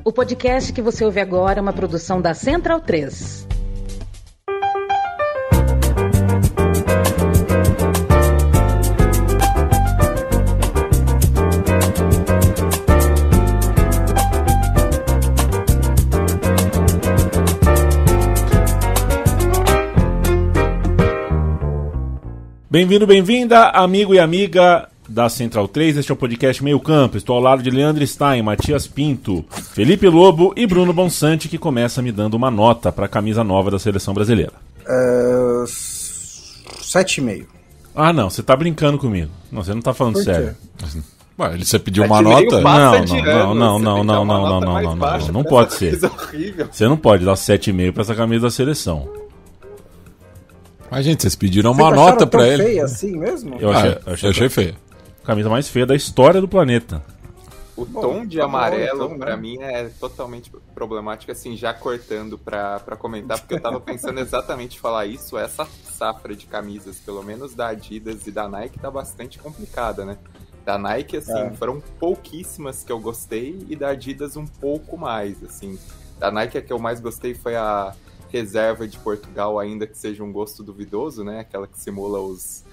O podcast que você ouve agora é uma produção da Central 3. Bem-vindo, bem-vinda, amigo e amiga da Central 3. Este é o podcast Meio Campo. Estou ao lado de Leandro Stein, Matias Pinto, Felipe Lobo e Bruno Bonsante, que começa me dando uma nota para a camisa nova da Seleção Brasileira. 7,5. Ah, não, você tá brincando comigo. Não, você não tá falando sério. Ué, você pediu uma nota? Não pode ser. Você não pode dar 7,5 para essa camisa da Seleção. Mas, gente, vocês pediram uma nota pra ele. Feia assim mesmo? Eu achei feia. A camisa mais feia da história do planeta. O tom de amarelo, pra mim, é totalmente problemático, assim, já cortando pra comentar, porque eu tava pensando exatamente falar isso. Essa safra de camisas, pelo menos da Adidas e da Nike, tá bastante complicada, né? Da Nike, assim, foram pouquíssimas que eu gostei, e da Adidas um pouco mais, assim. Da Nike, a que eu mais gostei foi a reserva de Portugal, ainda que seja um gosto duvidoso, né? Aquela que simula os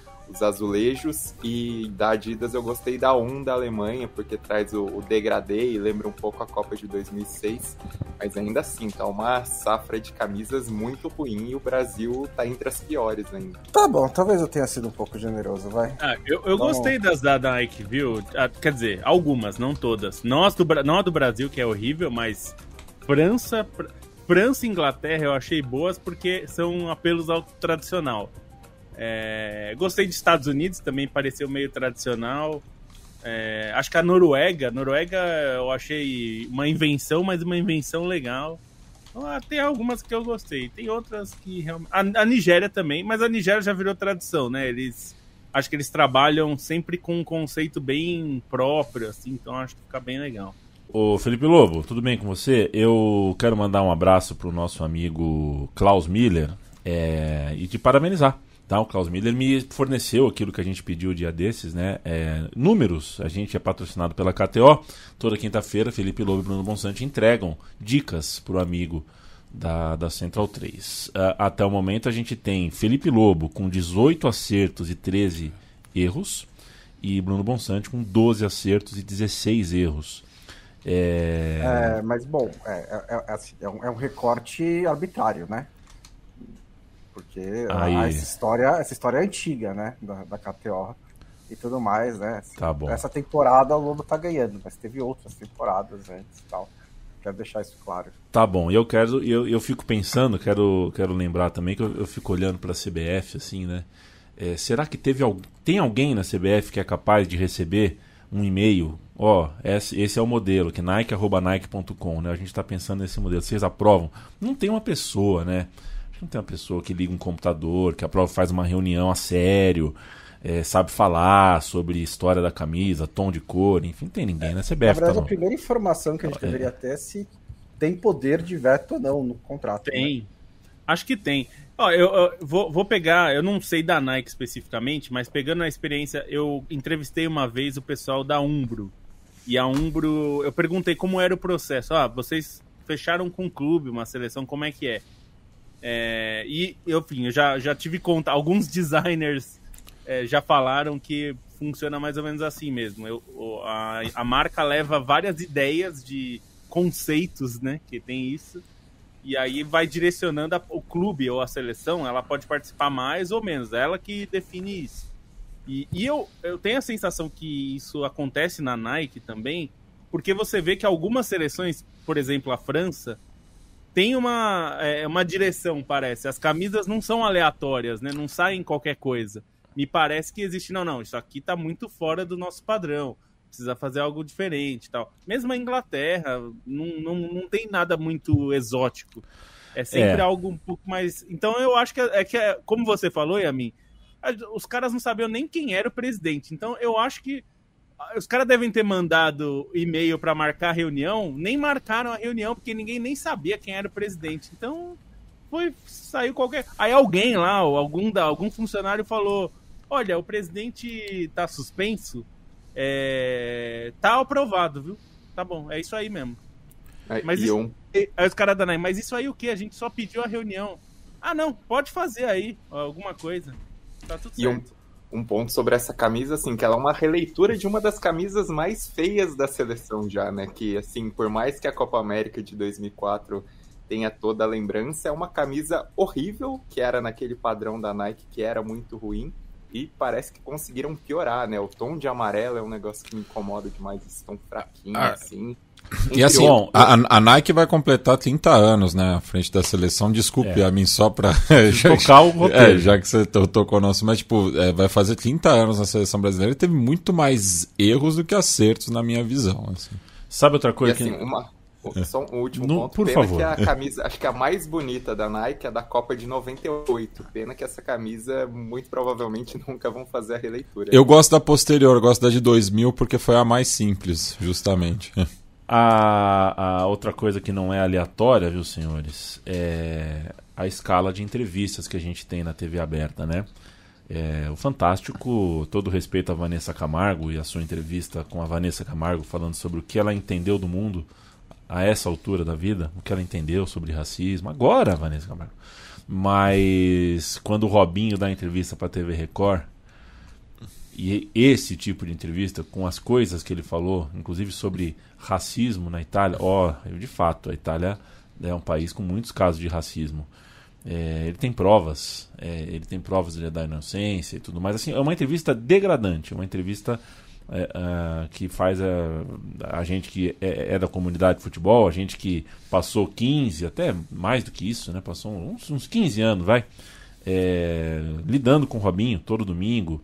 azulejos. E da Adidas eu gostei da 1 da Alemanha, porque traz o degradê e lembra um pouco a Copa de 2006. Mas ainda assim, tá uma safra de camisas muito ruim e o Brasil tá entre as piores ainda. Tá bom, talvez eu tenha sido um pouco generoso, vai. Eu gostei das da Nike, viu? Quer dizer, algumas, não todas. Não a do Brasil, que é horrível, mas França e Inglaterra eu achei boas porque são apelos ao tradicional. Gostei de Estados Unidos, também pareceu meio tradicional. Acho que a Noruega eu achei uma invenção, mas uma invenção legal. Então, tem algumas que eu gostei, tem outras que realmente... A Nigéria também, mas a Nigéria já virou tradição, né? Acho que eles trabalham sempre com um conceito bem próprio, assim, então acho que fica bem legal. Ô Felipe Lobo, tudo bem com você? Eu quero mandar um abraço pro nosso amigo Klaus Miller e te parabenizar. Tá? O Klaus Miller me forneceu aquilo que a gente pediu o dia desses, né? Números. A gente é patrocinado pela KTO. Toda quinta-feira, Felipe Lobo e Bruno Bonsante entregam dicas pro amigo da Central 3. Até o momento a gente tem Felipe Lobo com 18 acertos e 13 erros e Bruno Bonsante com 12 acertos e 16 erros. Mas bom, é um recorte arbitrário, né? Porque essa história é antiga, né? Da KTO e tudo mais, né? Tá bom. Essa temporada o Lobo tá ganhando, mas teve outras temporadas antes e tal. Quero deixar isso claro. Tá bom, eu fico pensando, quero lembrar também que eu fico olhando pra CBF, assim, né? Será que tem alguém na CBF que é capaz de receber um e-mail? Esse é o modelo, que nike@nike.com, né? A gente está pensando nesse modelo. Vocês aprovam? Não tem uma pessoa, né? Não tem uma pessoa que liga um computador, que aprova, faz uma reunião a sério, sabe falar sobre história da camisa, tom de cor, enfim, não tem ninguém, né? CBF, na verdade, a primeira informação que a gente deveria ter é se tem poder de veto ou não no contrato. Tem. Né? Acho que tem. Eu vou pegar, eu não sei da Nike especificamente, mas pegando a experiência, eu entrevistei uma vez o pessoal da Umbro. E a Umbro, eu perguntei como era o processo. Vocês fecharam com um clube, uma seleção, como é que é? Eu já tive conta, alguns designers já falaram que funciona mais ou menos assim mesmo. A marca leva várias ideias de conceitos, né, que tem isso, e aí vai direcionando o clube ou a seleção, ela pode participar mais ou menos, é ela que define isso. E eu tenho a sensação que isso acontece na Nike também, porque você vê que algumas seleções, por exemplo, a França, tem uma direção, parece. As camisas não são aleatórias, né? Não saem qualquer coisa. Me parece que existe... Não, isso aqui tá muito fora do nosso padrão. Precisa fazer algo diferente e tal. Mesmo a Inglaterra, não tem nada muito exótico. É sempre algo um pouco mais... Então eu acho que como você falou, Yamin, os caras não sabiam nem quem era o presidente. Então eu acho que os caras devem ter mandado e-mail para marcar a reunião, nem marcaram a reunião, porque ninguém nem sabia quem era o presidente. Então, saiu qualquer... Aí alguém lá, algum funcionário falou, olha, o presidente tá suspenso, tá aprovado, viu? Tá bom, é isso aí mesmo. Mas isso, aí os caras da Nike, mas isso aí o quê? A gente só pediu a reunião. Ah, não, pode fazer aí alguma coisa. Tá tudo certo. Um ponto sobre essa camisa, assim, que ela é uma releitura de uma das camisas mais feias da seleção já, né? Que, assim, por mais que a Copa América de 2004 tenha toda a lembrança, é uma camisa horrível, que era naquele padrão da Nike, que era muito ruim, e parece que conseguiram piorar, né? O tom de amarelo é um negócio que me incomoda demais, esse tom fraquinho, assim. E assim, bom, a Nike vai completar 30 anos, né, à frente da seleção. Desculpe a mim só pra... tocar o roteiro. Já que você tocou o nosso, mas tipo, vai fazer 30 anos na seleção brasileira e teve muito mais erros do que acertos na minha visão. Assim. Sabe outra coisa e, assim, só um último ponto. Por Pena favor. que a camisa, acho que a mais bonita da Nike é a da Copa de 98. Pena que essa camisa, muito provavelmente, nunca vão fazer a releitura. Eu gosto da posterior, gosto da de 2000 porque foi a mais simples, justamente. A outra coisa que não é aleatória, viu, senhores, é a escala de entrevistas que a gente tem na TV aberta, né? O Fantástico, todo respeito a Vanessa Camargo e a sua entrevista com a Vanessa Camargo falando sobre o que ela entendeu do mundo a essa altura da vida, o que ela entendeu sobre racismo, agora, Vanessa Camargo. Mas quando o Robinho dá entrevista para a TV Record, e esse tipo de entrevista, com as coisas que ele falou, inclusive sobre racismo na Itália, de fato, a Itália é um país com muitos casos de racismo. Ele tem provas da inocência e tudo mais. Assim, é uma entrevista degradante, uma entrevista que faz a gente que é da comunidade de futebol, a gente que passou 15, até mais do que isso, né? Passou uns 15 anos, lidando com o Robinho todo domingo,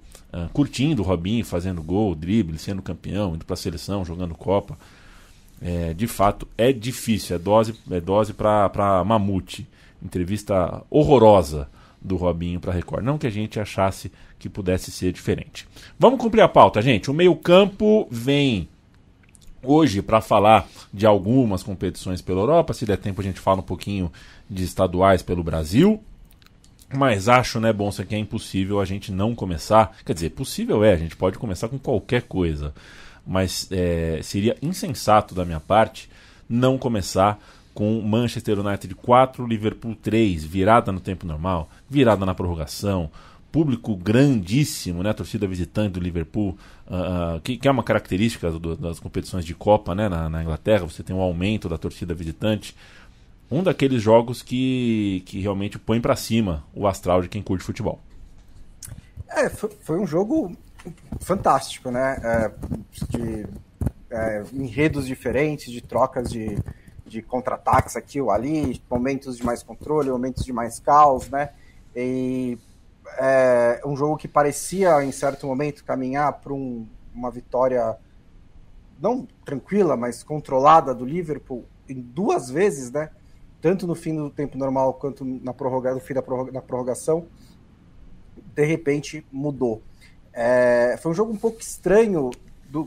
curtindo o Robinho, fazendo gol, drible, sendo campeão, indo para a seleção, jogando Copa. De fato, é difícil, é dose para mamute. Entrevista horrorosa do Robinho para Record. Não que a gente achasse que pudesse ser diferente. Vamos cumprir a pauta, gente. O meio-campo vem hoje para falar de algumas competições pela Europa. Se der tempo, a gente fala um pouquinho de estaduais pelo Brasil. Mas acho, né, Bonsa, que é impossível a gente não começar. Quer dizer, possível a gente pode começar com qualquer coisa. Mas seria insensato da minha parte não começar com Manchester United 4, Liverpool 3, virada no tempo normal, virada na prorrogação, público grandíssimo, né, a torcida visitante do Liverpool, que é uma característica das competições de Copa, né, na Inglaterra, você tem um aumento da torcida visitante. Um daqueles jogos que realmente põe para cima o astral de quem curte futebol. Foi um jogo fantástico, né? De enredos diferentes, de trocas de contra-ataques aqui ou ali, momentos de mais controle, momentos de mais caos, né? E um jogo que parecia, em certo momento, caminhar para uma vitória não tranquila, mas controlada do Liverpool em duas vezes, né? Tanto no fim do tempo normal quanto no fim da prorrogação, de repente mudou. Foi um jogo um pouco estranho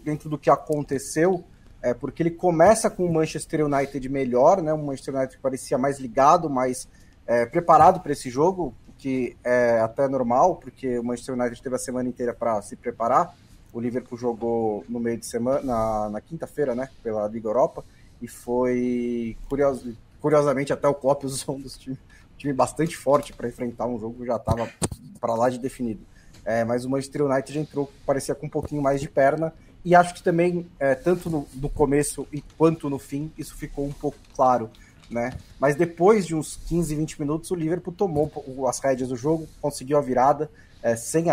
dentro do que aconteceu, porque ele começa com o Manchester United melhor, né? Um Manchester United que parecia mais ligado, mais preparado para esse jogo, que é até normal, porque o Manchester United teve a semana inteira para se preparar. O Liverpool jogou no meio de semana, na quinta-feira, né? Pela Liga Europa, e foi curiosamente até o Klopp usou um time bastante forte para enfrentar um jogo que já estava para lá de definido. Mas o Manchester United entrou, parecia com um pouquinho mais de perna, e acho que também, tanto no começo quanto no fim, isso ficou um pouco claro, né? Mas depois de uns 15, 20 minutos, o Liverpool tomou as rédeas do jogo, conseguiu a virada, sem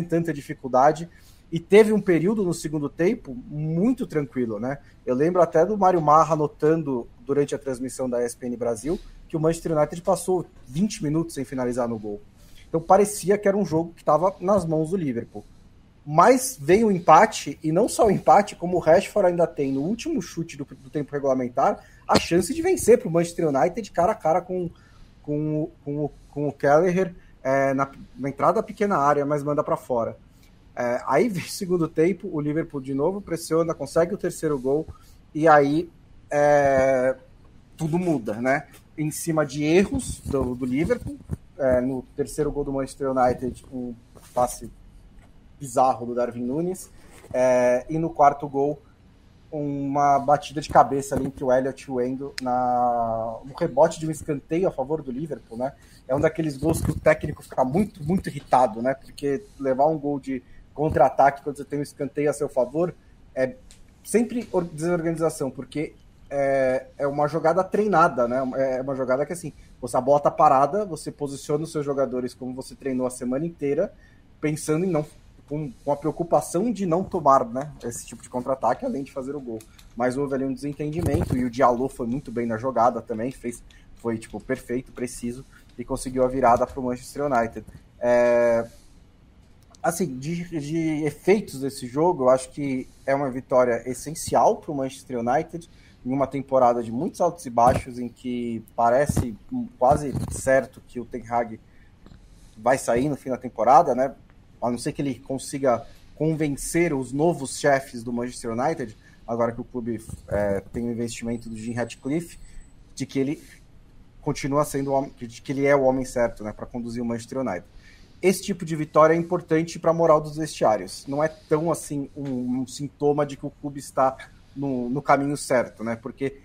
tanta dificuldade, e teve um período no segundo tempo muito tranquilo, né? Eu lembro até do Mário Marra anotando durante a transmissão da ESPN Brasil que o Manchester United passou 20 minutos sem finalizar no gol. Então parecia que era um jogo que estava nas mãos do Liverpool. Mas veio o empate, e não só o empate, como o Rashford ainda tem, no último chute do tempo regulamentar, a chance de vencer para o Manchester United cara a cara com o Kelleher na entrada da pequena área, mas manda para fora. Aí vem o segundo tempo, o Liverpool de novo pressiona, consegue o terceiro gol, e aí tudo muda, né? Em cima de erros do Liverpool, no terceiro gol do Manchester United, um passe bizarro do Darwin Núñez, e no quarto gol, uma batida de cabeça ali entre o Elliott e o Endo no rebote de um escanteio a favor do Liverpool, né? É um daqueles gols que o técnico fica muito, muito irritado, né? Porque levar um gol de contra-ataque quando você tem um escanteio a seu favor é sempre desorganização, porque é uma jogada treinada, né? É uma jogada que, assim, a bola tá parada, você posiciona os seus jogadores como você treinou a semana inteira, pensando em não... Com a preocupação de não tomar, né, esse tipo de contra-ataque, além de fazer o gol. Mas houve ali um desentendimento, e o Diallo foi muito bem na jogada também, foi tipo, perfeito, preciso, e conseguiu a virada para o Manchester United. Assim, de efeitos desse jogo, eu acho que é uma vitória essencial para o Manchester United, em uma temporada de muitos altos e baixos, em que parece quase certo que o Ten Hag vai sair no fim da temporada, né? A não ser que ele consiga convencer os novos chefes do Manchester United, agora que o clube tem o investimento do Jim Ratcliffe, de que ele continua sendo de que ele é o homem certo, né, para conduzir o Manchester United. Esse tipo de vitória é importante para a moral dos vestiários. Não é tão assim um sintoma de que o clube está no caminho certo, né? Porque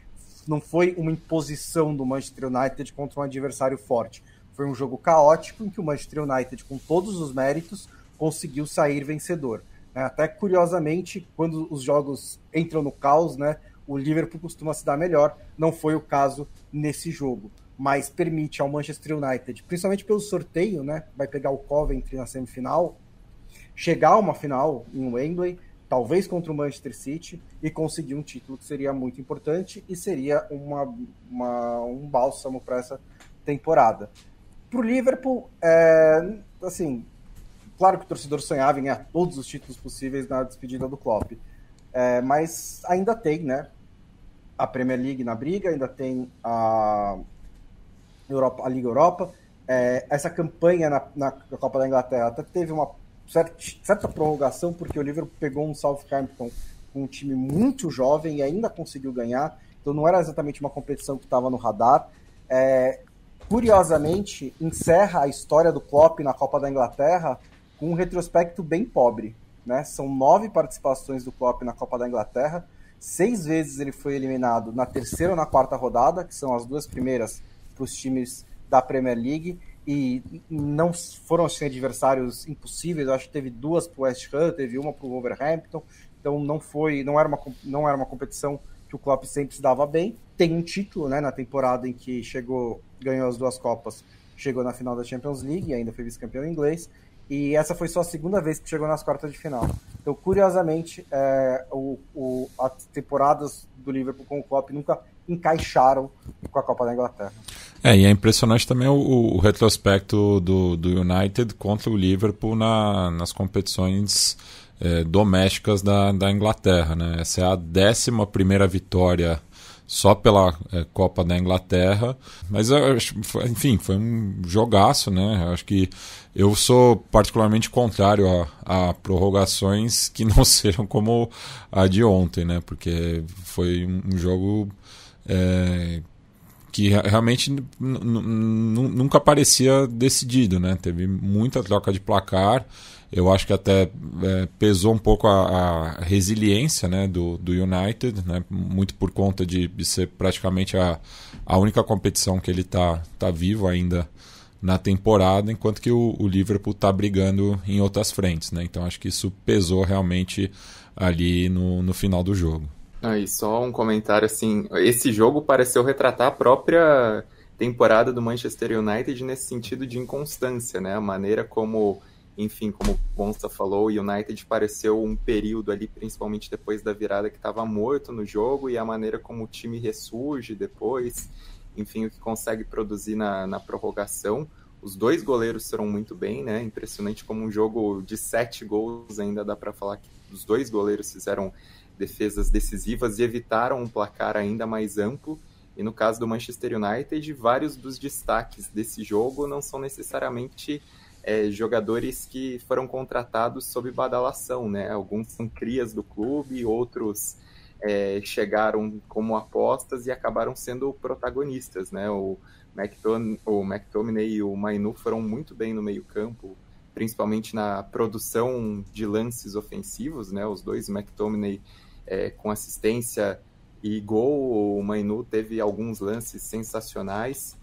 não foi uma imposição do Manchester United contra um adversário forte. Foi um jogo caótico em que o Manchester United, com todos os méritos, conseguiu sair vencedor. Até curiosamente, quando os jogos entram no caos, né, o Liverpool costuma se dar melhor. Não foi o caso nesse jogo, mas permite ao Manchester United, principalmente pelo sorteio, né, vai pegar o Coventry na semifinal, chegar a uma final em Wembley, talvez contra o Manchester City, e conseguir um título que seria muito importante e seria um bálsamo para essa temporada. Para o Liverpool, assim, claro que o torcedor sonhava em ganhar todos os títulos possíveis na despedida do Klopp, mas ainda tem, né, a Premier League na briga, ainda tem a Liga Europa. Essa campanha na Copa da Inglaterra até teve uma certa prorrogação, porque o Liverpool pegou um Southampton com um time muito jovem e ainda conseguiu ganhar, então não era exatamente uma competição que estava no radar. Curiosamente, encerra a história do Klopp na Copa da Inglaterra com um retrospecto bem pobre, né? São 9 participações do Klopp na Copa da Inglaterra, 6 vezes ele foi eliminado na terceira ou na quarta rodada, que são as 2 primeiras para os times da Premier League, e não foram assim, adversários impossíveis. Eu acho que teve 2 para o West Ham, teve uma para o Wolverhampton, então não era uma competição que o Klopp sempre se dava bem. Tem um título, né, na temporada em que ganhou as 2 Copas, chegou na final da Champions League e ainda foi vice-campeão inglês, e essa foi só a segunda vez que chegou nas quartas de final. Então, curiosamente, as temporadas do Liverpool com o Klopp nunca encaixaram com a Copa da Inglaterra. E é impressionante também o retrospecto do United contra o Liverpool nas competições domésticas da Inglaterra, né? Essa é a 11ª vitória só pela Copa da Inglaterra, mas enfim, foi um jogaço, né? Eu acho que eu sou particularmente contrário a prorrogações que não sejam como a de ontem, né? Porque foi um jogo que realmente nunca parecia decidido, né? Teve muita troca de placar. Eu acho que até pesou um pouco a resiliência, né, do United, né, muito por conta de ser praticamente a única competição que ele está vivo ainda na temporada, enquanto que o Liverpool está brigando em outras frentes, né? Então acho que isso pesou realmente ali no final do jogo. E só um comentário assim, esse jogo pareceu retratar a própria temporada do Manchester United nesse sentido de inconstância, né? A maneira como, enfim, como o Bonsa falou, o United pareceu um período ali, principalmente depois da virada, que estava morto no jogo, e a maneira como o time ressurge depois, enfim, o que consegue produzir na prorrogação. Os 2 goleiros foram muito bem, né? Impressionante como um jogo de 7 gols, ainda dá para falar que os 2 goleiros fizeram defesas decisivas e evitaram um placar ainda mais amplo. E no caso do Manchester United, vários dos destaques desse jogo não são necessariamente jogadores que foram contratados sob badalação, né? Alguns são crias do clube, outros chegaram como apostas e acabaram sendo protagonistas, né? O McTominay e o Mainu foram muito bem no meio-campo, principalmente na produção de lances ofensivos, né? Os 2, o McTominay com assistência e gol. O Mainu teve alguns lances sensacionais.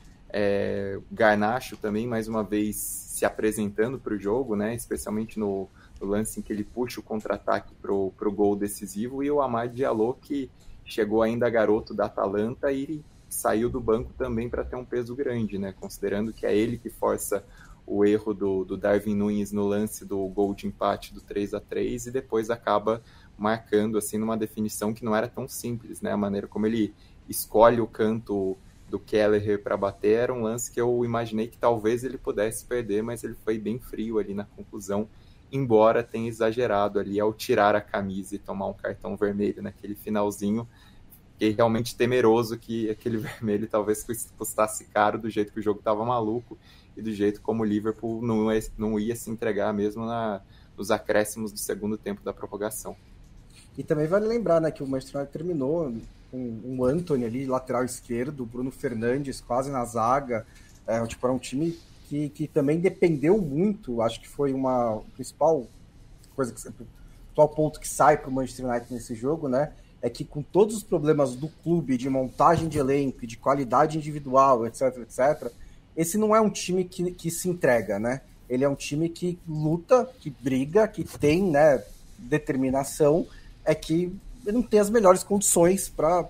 Garnacho também, mais uma vez, se apresentando para o jogo, né? Especialmente no lance em que ele puxa o contra-ataque para o gol decisivo. E o Amad Diallo, que chegou ainda garoto da Atalanta e saiu do banco também para ter um peso grande, né? Considerando que é ele que força o erro do Darwin Núñez no lance do gol de empate do 3-3 e depois acaba marcando assim numa definição que não era tão simples, né? A maneira como ele escolhe o canto do Kelleher para bater era um lance que eu imaginei que talvez ele pudesse perder, mas ele foi bem frio ali na conclusão, embora tenha exagerado ali ao tirar a camisa e tomar um cartão vermelho naquele finalzinho. Fiquei realmente temeroso que aquele vermelho talvez custasse caro do jeito que o jogo estava maluco e do jeito como o Liverpool não ia se entregar mesmo nos acréscimos do segundo tempo da prorrogação. E também vale lembrar, né, que o Manchester United terminou com o Antony ali, lateral esquerdo, o Bruno Fernandes quase na zaga. Era um time que também dependeu muito, acho que foi uma principal coisa, o principal ponto que sai para o Manchester United nesse jogo, né, é que com todos os problemas do clube, de montagem de elenco, de qualidade individual, etc, etc, esse não é um time que se entrega, né? Ele é um time que luta, que briga, que tem, né, determinação, é que ele não tem as melhores condições para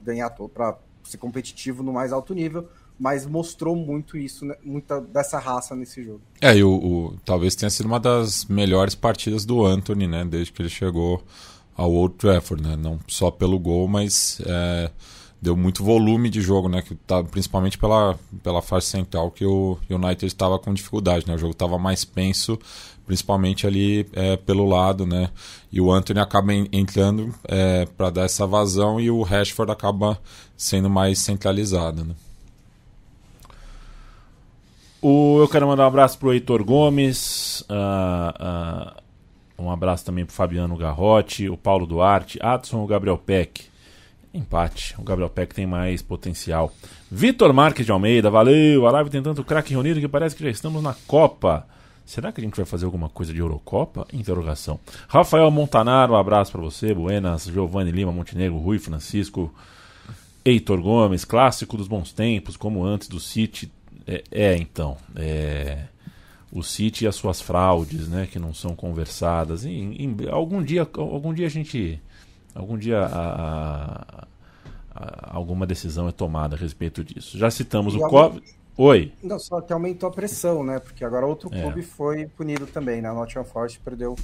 ganhar, para ser competitivo no mais alto nível, mas mostrou muito isso, né, muita dessa raça nesse jogo. E talvez tenha sido uma das melhores partidas do Antony, né, desde que ele chegou ao Old Trafford, né, não só pelo gol, mas deu muito volume de jogo, né, que tá, principalmente pela fase central, que o United estava com dificuldade, né, o jogo estava mais penso, principalmente ali pelo lado, né, e o Antony acaba entrando para dar essa vazão e o Rashford acaba sendo mais centralizado, né. Eu quero mandar um abraço pro Heitor Gomes, um abraço também pro Fabiano Garrote, o Paulo Duarte, Adson, o Gabriel Peck. Empate, o Gabriel Peck tem mais potencial. Vitor Marques de Almeida, valeu, a live tem tanto craque reunido que parece que já estamos na Copa. Será que a gente vai fazer alguma coisa de Eurocopa? Interrogação. Rafael Montanaro, um abraço para você, Buenas, Giovanni Lima Montenegro, Rui Francisco, Heitor Gomes, clássico dos bons tempos, como antes do City. O City e as suas fraudes, né, que não são conversadas. Algum dia alguma decisão é tomada a respeito disso. Já citamos o Covid. Oi. Não, só que aumentou a pressão, né? Porque agora outro clube foi punido também, né? O Nottingham Forest perdeu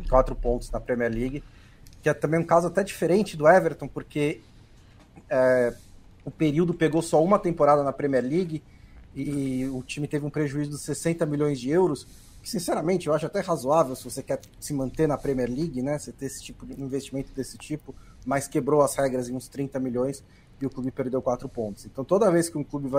4 pontos na Premier League, que é também um caso até diferente do Everton, porque o período pegou só uma temporada na Premier League e o time teve um prejuízo de 60 milhões de euros, que sinceramente eu acho até razoável se você quer se manter na Premier League, né? Você ter esse tipo de investimento desse tipo, mas quebrou as regras em uns 30 milhões e o clube perdeu 4 pontos. Então toda vez que um clube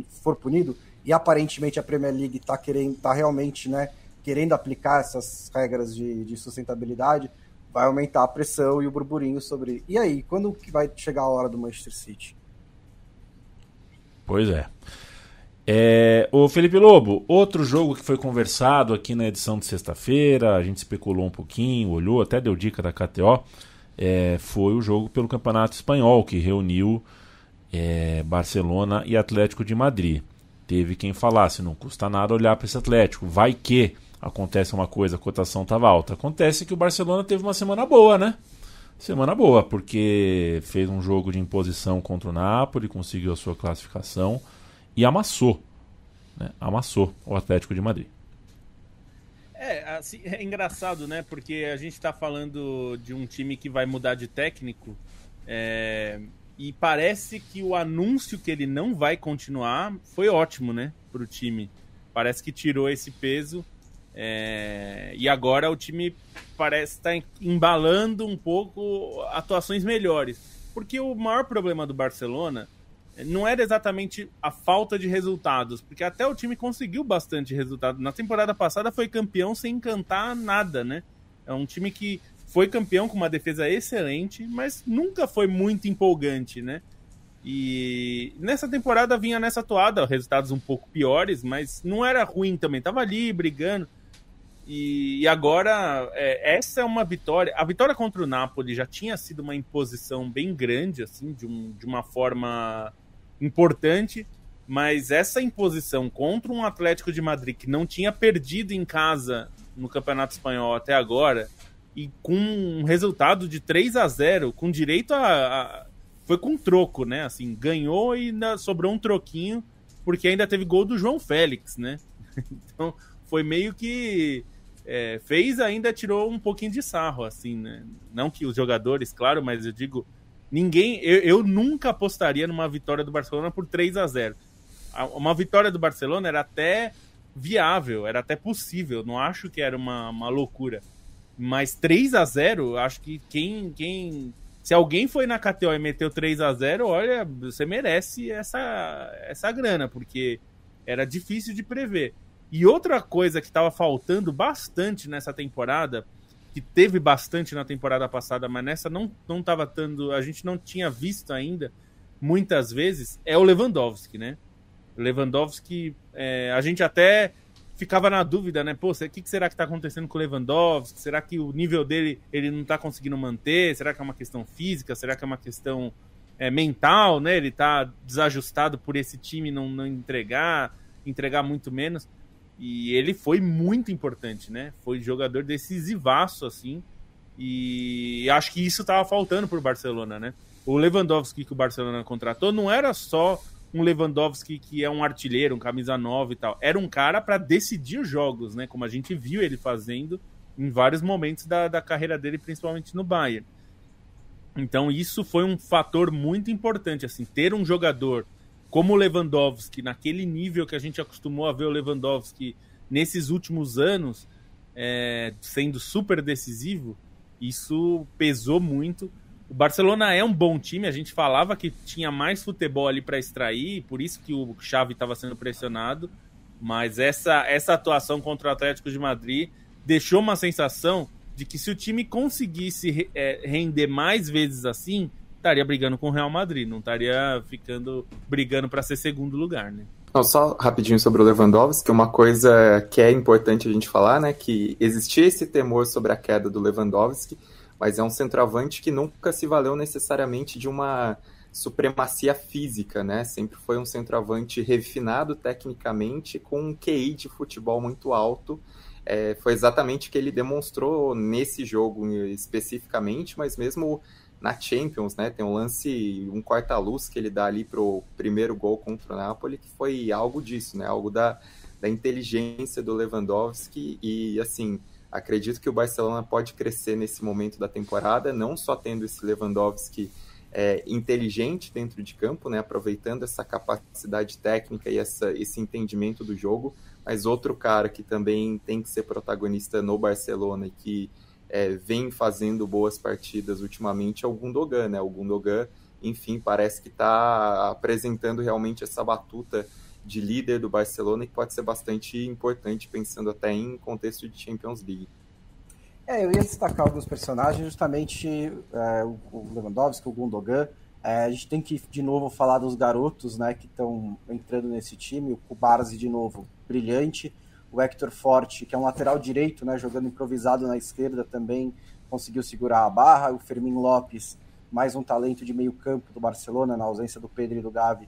for punido, e aparentemente a Premier League tá realmente, né, querendo aplicar essas regras de sustentabilidade, vai aumentar a pressão e o burburinho sobre... E aí, quando que vai chegar a hora do Manchester City? Pois é. O Felipe Lobo, outro jogo que foi conversado aqui na edição de sexta-feira, a gente especulou um pouquinho, olhou, até deu dica da KTO, foi o jogo pelo Campeonato Espanhol, que reuniu Barcelona e Atlético de Madrid. Teve quem falasse, não custa nada olhar para esse Atlético, vai que acontece uma coisa, a cotação estava alta. Acontece que o Barcelona teve uma semana boa, né? Semana boa, porque fez um jogo de imposição contra o Napoli, conseguiu a sua classificação e amassou, né? Amassou o Atlético de Madrid. Assim, é engraçado, né? Porque a gente tá falando de um time que vai mudar de técnico e parece que o anúncio que ele não vai continuar foi ótimo, né? Pro time. Parece que tirou esse peso e agora o time parece estar embalando um pouco atuações melhores. Porque o maior problema do Barcelona não era exatamente a falta de resultados, porque até o time conseguiu bastante resultado. Na temporada passada foi campeão sem encantar nada, né? É um time que foi campeão com uma defesa excelente, mas nunca foi muito empolgante, né? E nessa temporada vinha nessa toada, resultados um pouco piores, mas não era ruim também, tava ali brigando. E agora, essa é uma vitória. A vitória contra o Napoli já tinha sido uma imposição bem grande, assim, de uma forma importante, mas essa imposição contra um Atlético de Madrid que não tinha perdido em casa no Campeonato Espanhol até agora, e com um resultado de 3-0, com direito foi com troco, né? Assim, ganhou e ainda sobrou um troquinho, porque ainda teve gol do João Félix, né? Então, foi meio que... ainda tirou um pouquinho de sarro, assim, né? Não que os jogadores, claro, mas eu digo, eu nunca apostaria numa vitória do Barcelona por 3-0. Uma vitória do Barcelona era até viável, era até possível, não acho que era uma loucura. Mas 3-0, acho que se alguém foi na KTO e meteu 3-0, olha, você merece essa grana, porque era difícil de prever. E outra coisa que estava faltando bastante nessa temporada, que teve bastante na temporada passada, mas nessa não estava tendo, a gente não tinha visto ainda muitas vezes, é o Lewandowski, né? O Lewandowski, a gente até ficava na dúvida, né? Pô, o que será que está acontecendo com o Lewandowski? Será que o nível dele ele não está conseguindo manter? Será que é uma questão física? Será que é uma questão mental, né? Ele está desajustado por esse time não entregar muito menos. E ele foi muito importante, né? Foi jogador decisivaço, assim. E acho que isso estava faltando para o Barcelona, né? O Lewandowski que o Barcelona contratou não era só um Lewandowski que é um artilheiro, um camisa 9 e tal. Era um cara para decidir jogos, né? Como a gente viu ele fazendo em vários momentos da carreira dele, principalmente no Bayern. Então isso foi um fator muito importante, assim, ter um jogador como o Lewandowski, naquele nível que a gente acostumou a ver o Lewandowski nesses últimos anos, sendo super decisivo, isso pesou muito. O Barcelona é um bom time, a gente falava que tinha mais futebol ali para extrair, por isso que o Xavi estava sendo pressionado, mas essa atuação contra o Atlético de Madrid deixou uma sensação de que se o time conseguisse render mais vezes assim, estaria brigando com o Real Madrid, não estaria brigando para ser segundo lugar, né? Não, só rapidinho sobre o Lewandowski, uma coisa que é importante a gente falar, né, que existia esse temor sobre a queda do Lewandowski, mas é um centroavante que nunca se valeu necessariamente de uma supremacia física, né? Sempre foi um centroavante refinado tecnicamente, com um QI de futebol muito alto. Foi exatamente o que ele demonstrou nesse jogo especificamente, mas mesmo na Champions, né? Tem um lance, um corta-luz que ele dá ali pro primeiro gol contra o Napoli, que foi algo disso, né? Algo da inteligência do Lewandowski e, assim, acredito que o Barcelona pode crescer nesse momento da temporada, não só tendo esse Lewandowski inteligente dentro de campo, né, aproveitando essa capacidade técnica e esse entendimento do jogo, mas outro cara que também tem que ser protagonista no Barcelona e que vem fazendo boas partidas ultimamente é o Gundogan, né? O Gundogan, enfim, parece que está apresentando realmente essa batuta de líder do Barcelona, que pode ser bastante importante, pensando até em contexto de Champions League. Eu ia destacar alguns personagens, justamente o Lewandowski, o Gundogan. A gente tem que, de novo, falar dos garotos, né, que estão entrando nesse time. O Cubarsí, de novo, brilhante. O Héctor Forte, que é um lateral direito, né, jogando improvisado na esquerda, também conseguiu segurar a barra. O Fermín López, mais um talento de meio campo do Barcelona, na ausência do Pedri e do Gavi,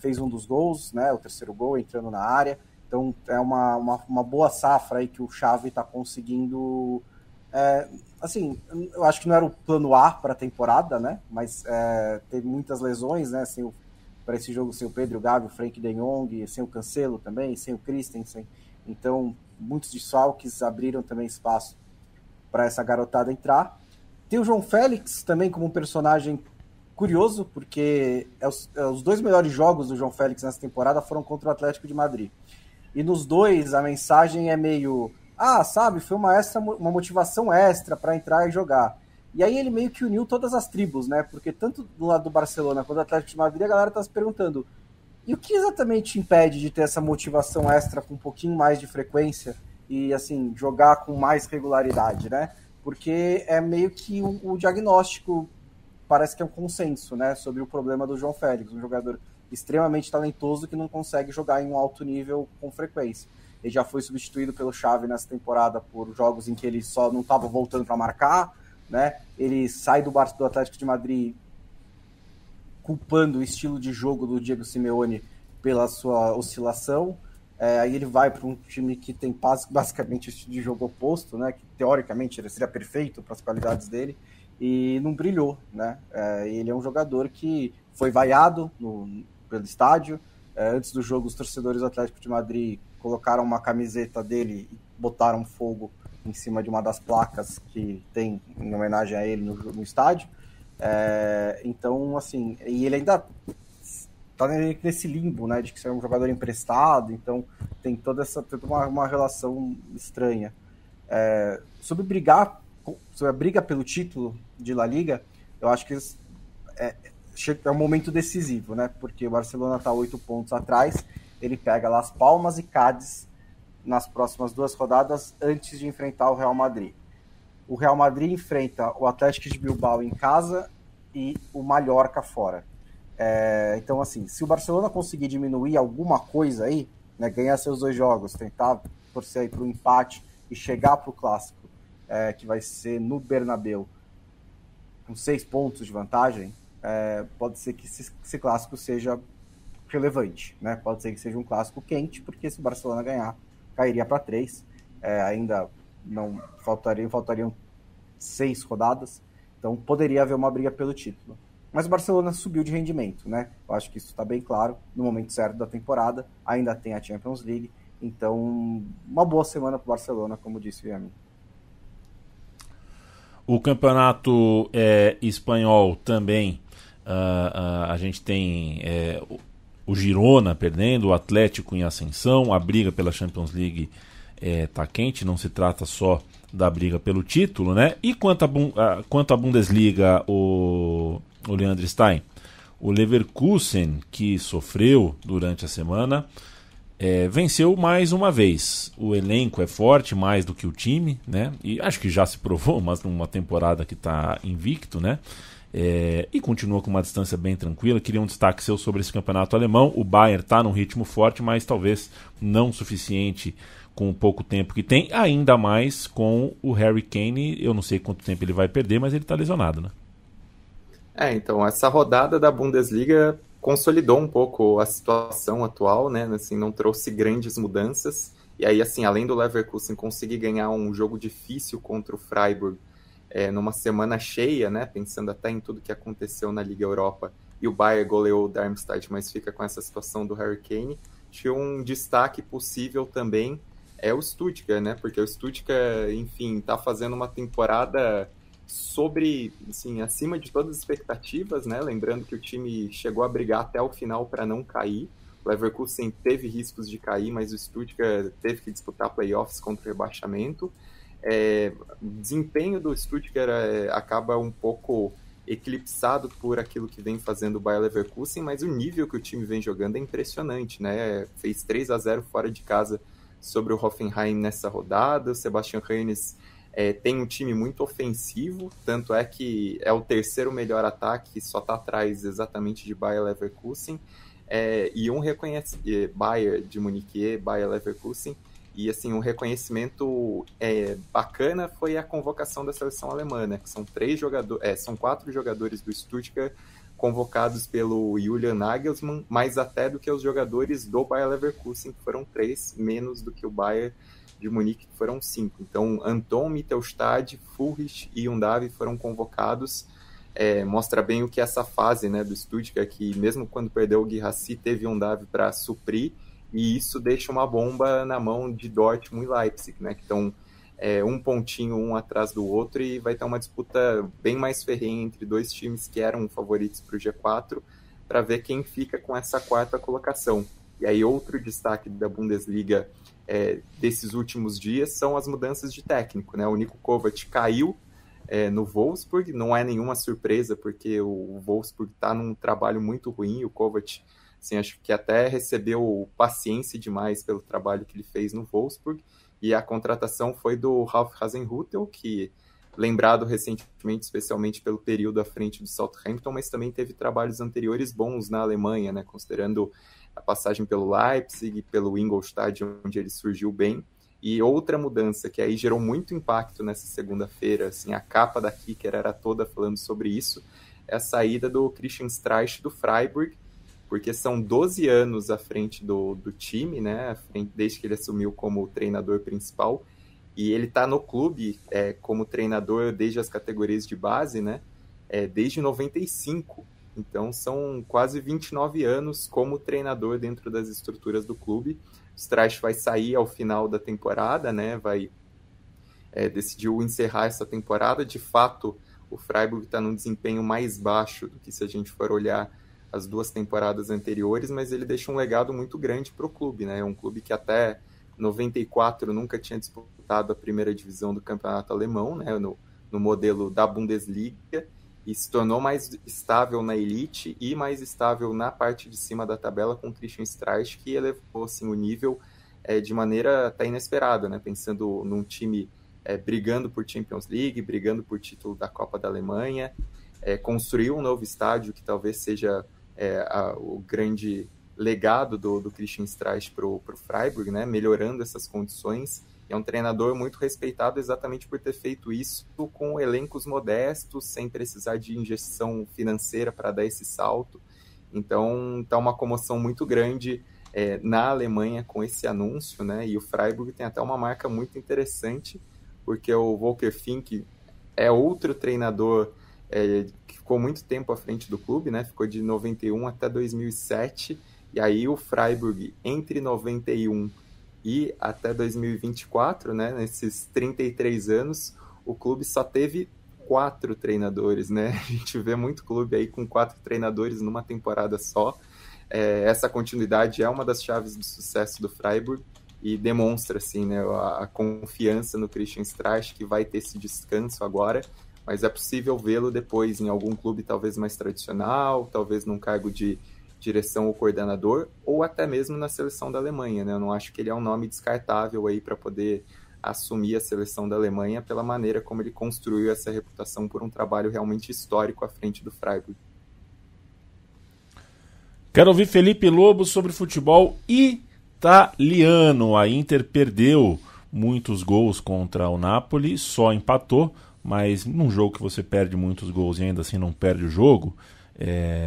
fez um dos gols, né, o terceiro gol, entrando na área. Então é uma boa safra aí que o Xavi está conseguindo. Assim, eu acho que não era o plano A para a temporada, né? Mas teve muitas lesões, né? Para esse jogo sem o Pedro, o Gavi, o Frenkie de Jong, sem o Cancelo também, sem o Christensen. Então, muitos desfalques abriram também espaço para essa garotada entrar. Tem o João Félix também como um personagem curioso, porque os dois melhores jogos do João Félix nessa temporada foram contra o Atlético de Madrid. E nos dois, a mensagem é meio... sabe, foi uma motivação extra para entrar e jogar. E aí ele meio que uniu todas as tribos, né? Porque tanto do lado do Barcelona quanto do Atlético de Madrid, a galera tá se perguntando, e o que exatamente impede de ter essa motivação extra com um pouquinho mais de frequência e, assim, jogar com mais regularidade, né? Porque é meio que o diagnóstico, parece que é um consenso, né? Sobre o problema do João Félix, um jogador extremamente talentoso que não consegue jogar em um alto nível com frequência. ele já foi substituído pelo Xavi nessa temporada por jogos em que ele só não estava voltando para marcar, né? Ele sai do Atlético de Madrid culpando o estilo de jogo do Diego Simeone pela sua oscilação. Aí ele vai para um time que tem basicamente o estilo de jogo oposto, né? Que teoricamente ele seria perfeito para as qualidades dele, e não brilhou, né? Ele é um jogador que foi vaiado pelo estádio. Antes do jogo, os torcedores do Atlético de Madrid colocaram uma camiseta dele e botaram fogo em cima de uma das placas que tem em homenagem a ele no estádio. Então, assim, e ele ainda tá nesse limbo, né, de que você é um jogador emprestado, então tem toda uma relação estranha. Sobre a briga pelo título de La Liga, eu acho que é um momento decisivo, né, porque o Barcelona está 8 pontos atrás, ele pega Las Palmas e Cádiz nas próximas 2 rodadas antes de enfrentar o Real Madrid. O Real Madrid enfrenta o Atlético de Bilbao em casa e o Mallorca fora. Então, assim, se o Barcelona conseguir diminuir alguma coisa aí, né, ganhar seus 2 jogos, tentar torcer aí para o empate e chegar para o Clássico, que vai ser no Bernabéu, com 6 pontos de vantagem, pode ser que esse Clássico seja relevante, né? Pode ser que seja um Clássico quente, porque se o Barcelona ganhar, cairia para 3. Ainda não faltariam 6 rodadas, então poderia haver uma briga pelo título. Mas o Barcelona subiu de rendimento, né? Eu acho que isso está bem claro no momento certo da temporada. Ainda tem a Champions League, então uma boa semana para o Barcelona, como disse o Yamin. O campeonato espanhol também, a gente tem o Girona perdendo, o Atlético em ascensão, a briga pela Champions League tá quente, não se trata só da briga pelo título, né? E quanto à Bundesliga, o Leandro Stein, o Leverkusen, que sofreu durante a semana, venceu mais uma vez. O elenco é forte, mais do que o time, né? E acho que já se provou, mas numa temporada que está invicto, né? E continua com uma distância bem tranquila. Queria um destaque seu sobre esse campeonato alemão. O Bayern está num ritmo forte, mas talvez não suficiente com o pouco tempo que tem, ainda mais com o Harry Kane. Eu não sei quanto tempo ele vai perder, mas ele está lesionado, né? Então, essa rodada da Bundesliga consolidou um pouco a situação atual, né? Assim, não trouxe grandes mudanças. E aí, assim, além do Leverkusen conseguir ganhar um jogo difícil contra o Freiburg, numa semana cheia, né? Pensando até em tudo que aconteceu na Liga Europa, e o Bayern goleou o Darmstadt, mas fica com essa situação do Harry Kane. Tinha um destaque possível também o Stuttgart, né? Porque o Stuttgart, enfim, tá fazendo uma temporada acima de todas as expectativas, né? Lembrando que o time chegou a brigar até o final para não cair. O Leverkusen teve riscos de cair, mas o Stuttgart teve que disputar playoffs contra o rebaixamento. O desempenho do Stuttgart acaba um pouco eclipsado por aquilo que vem fazendo o Bayer Leverkusen, mas o nível que o time vem jogando é impressionante, né? Fez 3-0 fora de casa sobre o Hoffenheim nessa rodada. O Sebastian Hoeneß tem um time muito ofensivo, tanto é que é o terceiro melhor ataque, só está atrás exatamente de Bayer Leverkusen, e Bayern de Munique, Bayer Leverkusen, e assim, um reconhecimento bacana foi a convocação da seleção alemã, né, que são 4 jogadores do Stuttgart convocados pelo Julian Nagelsmann, mais até do que os jogadores do Bayer Leverkusen, que foram 3, menos do que o Bayern de Munique, que foram 5. Então, Anton, Mittelstadt, Fulrich e Undavi foram convocados. Mostra bem o que é essa fase, né, do Stuttgart, que mesmo quando perdeu o Guirassy, teve Undavi para suprir, e isso deixa uma bomba na mão de Dortmund e Leipzig, né, que estão um pontinho um atrás do outro, e vai ter uma disputa bem mais ferrenha entre 2 times que eram favoritos para o G4, para ver quem fica com essa 4ª colocação. E aí outro destaque da Bundesliga desses últimos dias são as mudanças de técnico, né? O Niko Kovac caiu no Wolfsburg, não é nenhuma surpresa, porque o Wolfsburg está num trabalho muito ruim. O Kovac, assim, acho que até recebeu paciência demais pelo trabalho que ele fez no Wolfsburg, e a contratação foi do Ralf Hasenhüttl, que lembrado recentemente, especialmente pelo período à frente do Southampton, mas também teve trabalhos anteriores bons na Alemanha, né, considerando a passagem pelo Leipzig, pelo Ingolstadt, onde ele surgiu bem. E outra mudança que aí gerou muito impacto nessa segunda-feira, assim, a capa da Kicker era toda falando sobre isso, é a saída do Christian Streich do Freiburg, porque são 12 anos à frente do time, né, desde que ele assumiu como treinador principal, e ele está no clube como treinador desde as categorias de base, né, desde 95. Então são quase 29 anos como treinador dentro das estruturas do clube. O Streich vai sair ao final da temporada, né, decidiu encerrar essa temporada. De fato, o Freiburg está num desempenho mais baixo do que se a gente for olhar as 2 temporadas anteriores, mas ele deixa um legado muito grande para o clube, né? É um clube que até 94 nunca tinha disputado a primeira divisão do campeonato alemão, né? No modelo da Bundesliga, e se tornou mais estável na elite e mais estável na parte de cima da tabela com o Christian Streich, que elevou assim, o nível de maneira até inesperada, né? Pensando num time brigando por Champions League, brigando por título da Copa da Alemanha, construiu um novo estádio que talvez seja o grande legado do Christian Streich para o Freiburg, né? Melhorando essas condições. É um treinador muito respeitado exatamente por ter feito isso com elencos modestos, sem precisar de injeção financeira para dar esse salto. Então, está uma comoção muito grande na Alemanha com esse anúncio, né? E o Freiburg tem até uma marca muito interessante, porque o Volker Fink é outro treinador que ficou muito tempo à frente do clube, né? Ficou de 91 até 2007, e aí o Freiburg, entre 91 e até 2024, né, nesses 33 anos, o clube só teve 4 treinadores, né? A gente vê muito clube aí com 4 treinadores numa temporada só. Essa continuidade é uma das chaves do sucesso do Freiburg e demonstra, assim, né, a confiança no Christian Streich, que vai ter esse descanso agora, mas é possível vê-lo depois em algum clube talvez mais tradicional, talvez num cargo de direção ou coordenador, ou até mesmo na seleção da Alemanha, né? Eu não acho que ele é um nome descartável aí para poder assumir a seleção da Alemanha pela maneira como ele construiu essa reputação por um trabalho realmente histórico à frente do Freiburg. Quero ouvir Felipe Lobo sobre futebol italiano. A Inter perdeu muitos gols contra o Napoli, só empatou, mas num jogo que você perde muitos gols e ainda assim não perde o jogo,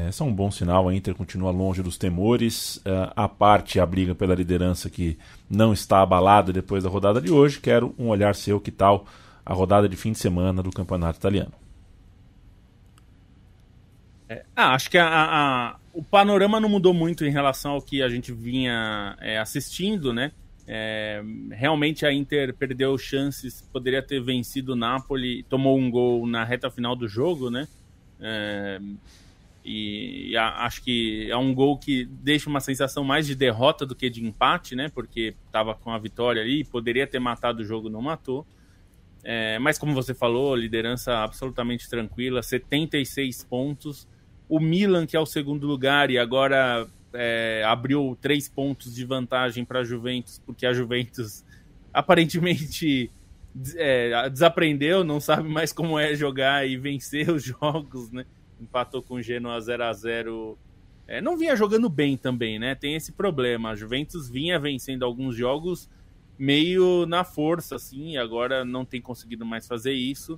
isso é um bom sinal. A Inter continua longe dos temores, a parte a briga pela liderança que não está abalada depois da rodada de hoje. Quero um olhar seu, que tal a rodada de fim de semana do campeonato italiano? Acho que o panorama não mudou muito em relação ao que a gente vinha assistindo, né? Realmente a Inter perdeu chances, poderia ter vencido o Napoli, tomou um gol na reta final do jogo, né? E acho que é um gol que deixa uma sensação mais de derrota do que de empate, né? Porque estava com a vitória ali, poderia ter matado o jogo, não matou. Mas como você falou, liderança absolutamente tranquila, 76 pontos. O Milan, que é o segundo lugar e agora abriu 3 pontos de vantagem para a Juventus, porque a Juventus aparentemente desaprendeu, não sabe mais como é jogar e vencer os jogos, né? Empatou com o Genoa 0-0. Não vinha jogando bem também, né? Tem esse problema. A Juventus vinha vencendo alguns jogos meio na força, assim, e agora não tem conseguido mais fazer isso.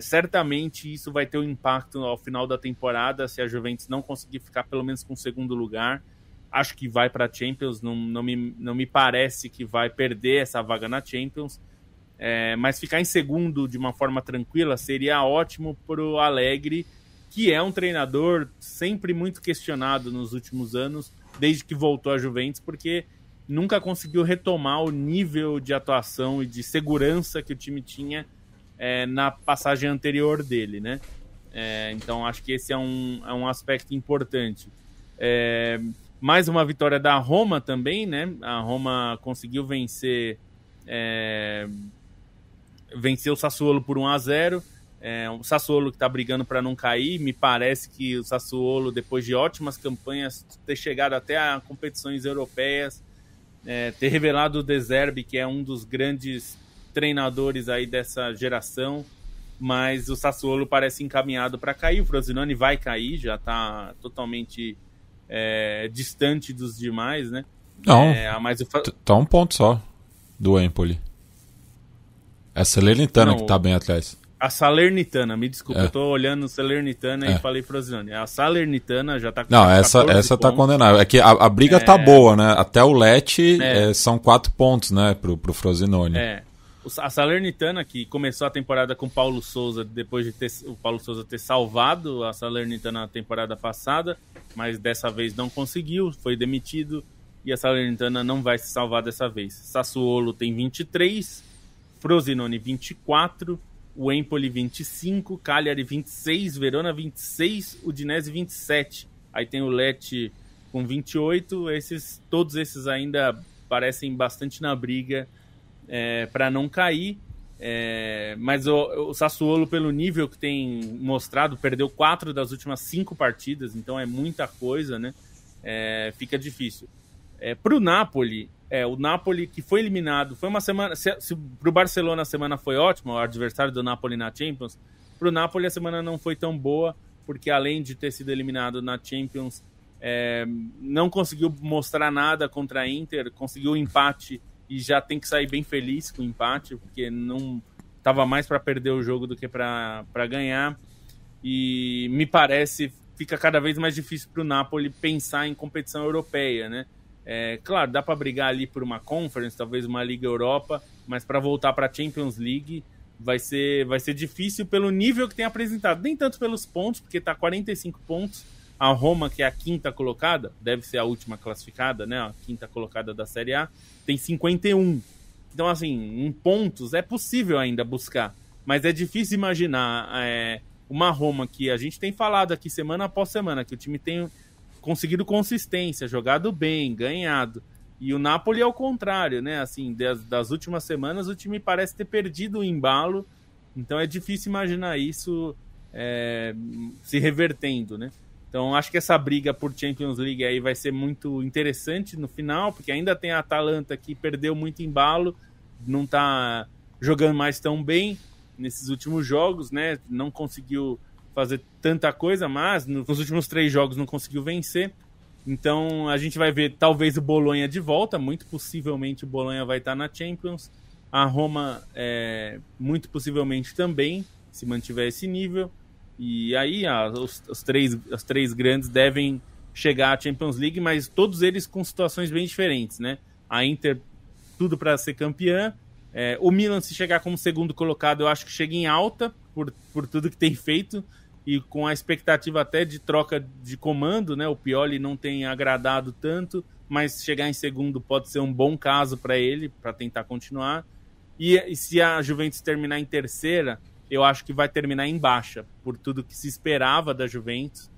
Certamente isso vai ter um impacto ao final da temporada, se a Juventus não conseguir ficar pelo menos com o segundo lugar. Acho que vai para a Champions, não me parece que vai perder essa vaga na Champions, mas ficar em segundo de uma forma tranquila seria ótimo para o Allegri, que é um treinador sempre muito questionado nos últimos anos, desde que voltou à Juventus, porque nunca conseguiu retomar o nível de atuação e de segurança que o time tinha na passagem anterior dele, né? Então acho que esse é um aspecto importante. Mais uma vitória da Roma também, né? A Roma conseguiu vencer o Sassuolo por 1-0. O Sassuolo que está brigando para não cair. Me parece que o Sassuolo, depois de ótimas campanhas, ter chegado até a competições europeias, ter revelado o De Zerbi, que é um dos grandes treinadores aí dessa geração, mas o Sassuolo parece encaminhado para cair. O Frosinone vai cair, já está totalmente distante dos demais, né? Não, mas tá um ponto só do Empoli. É a Salernitana que tá bem atrás. A Salernitana, me desculpa, eu tô olhando Salernitana e falei Frosinone. A Salernitana já tá com Não, essa tá condenada. É que a briga tá boa, né? Até o Lecce são 4 pontos, né, pro Frosinone. A Salernitana, que começou a temporada com o Paulo Sousa, depois de o Paulo Sousa ter salvado a Salernitana na temporada passada, mas dessa vez não conseguiu, foi demitido, e a Salernitana não vai se salvar dessa vez. Sassuolo tem 23, Frosinone 24, o Empoli 25, Cagliari 26, Verona 26, Udinese 27. Aí tem o Lecce com 28, todos esses ainda parecem bastante na briga para não cair. Mas o Sassuolo, pelo nível que tem mostrado, perdeu 4 das últimas 5 partidas, então é muita coisa, né? Fica difícil. Para o Napoli, o Napoli que foi eliminado, foi uma semana. Se para o Barcelona a semana foi ótima, o adversário do Napoli na Champions, para o Napoli a semana não foi tão boa, porque além de ter sido eliminado na Champions, não conseguiu mostrar nada contra a Inter, conseguiu um empate e já tem que sair bem feliz com o empate, porque não estava mais para perder o jogo do que para ganhar. E me parece fica cada vez mais difícil para o Napoli pensar em competição europeia, né? Claro, dá para brigar ali por uma Conference, talvez uma Liga Europa, mas para voltar para a Champions League vai ser difícil pelo nível que tem apresentado. Nem tanto pelos pontos, porque está 45 pontos. A Roma, que é a 5ª colocada, deve ser a última classificada, né? A 5ª colocada da Série A, tem 51. Então, assim, em pontos é possível ainda buscar, mas é difícil imaginar uma Roma que a gente tem falado aqui semana após semana, que o time tem conseguido consistência, jogado bem, ganhado. E o Napoli é o contrário, né? Assim, das últimas semanas o time parece ter perdido o embalo, então é difícil imaginar isso se revertendo, né? Então acho que essa briga por Champions League aí vai ser muito interessante no final, porque ainda tem a Atalanta que perdeu muito embalo, não tá jogando mais tão bem nesses últimos jogos, né? Não conseguiu fazer tanta coisa, mas nos últimos 3 jogos não conseguiu vencer. Então a gente vai ver talvez o Bolonha de volta, muito possivelmente o Bolonha vai estar na Champions. A Roma muito possivelmente também, se mantiver esse nível. E aí os três grandes devem chegar à Champions League, mas todos eles com situações bem diferentes, né? A Inter, tudo para ser campeã. O Milan, se chegar como segundo colocado, eu acho que chega em alta por tudo que tem feito e com a expectativa até de troca de comando, né? O Pioli não tem agradado tanto, mas chegar em segundo pode ser um bom caso para ele, para tentar continuar. E se a Juventus terminar em terceira, eu acho que vai terminar em baixa, por tudo que se esperava da Juventus.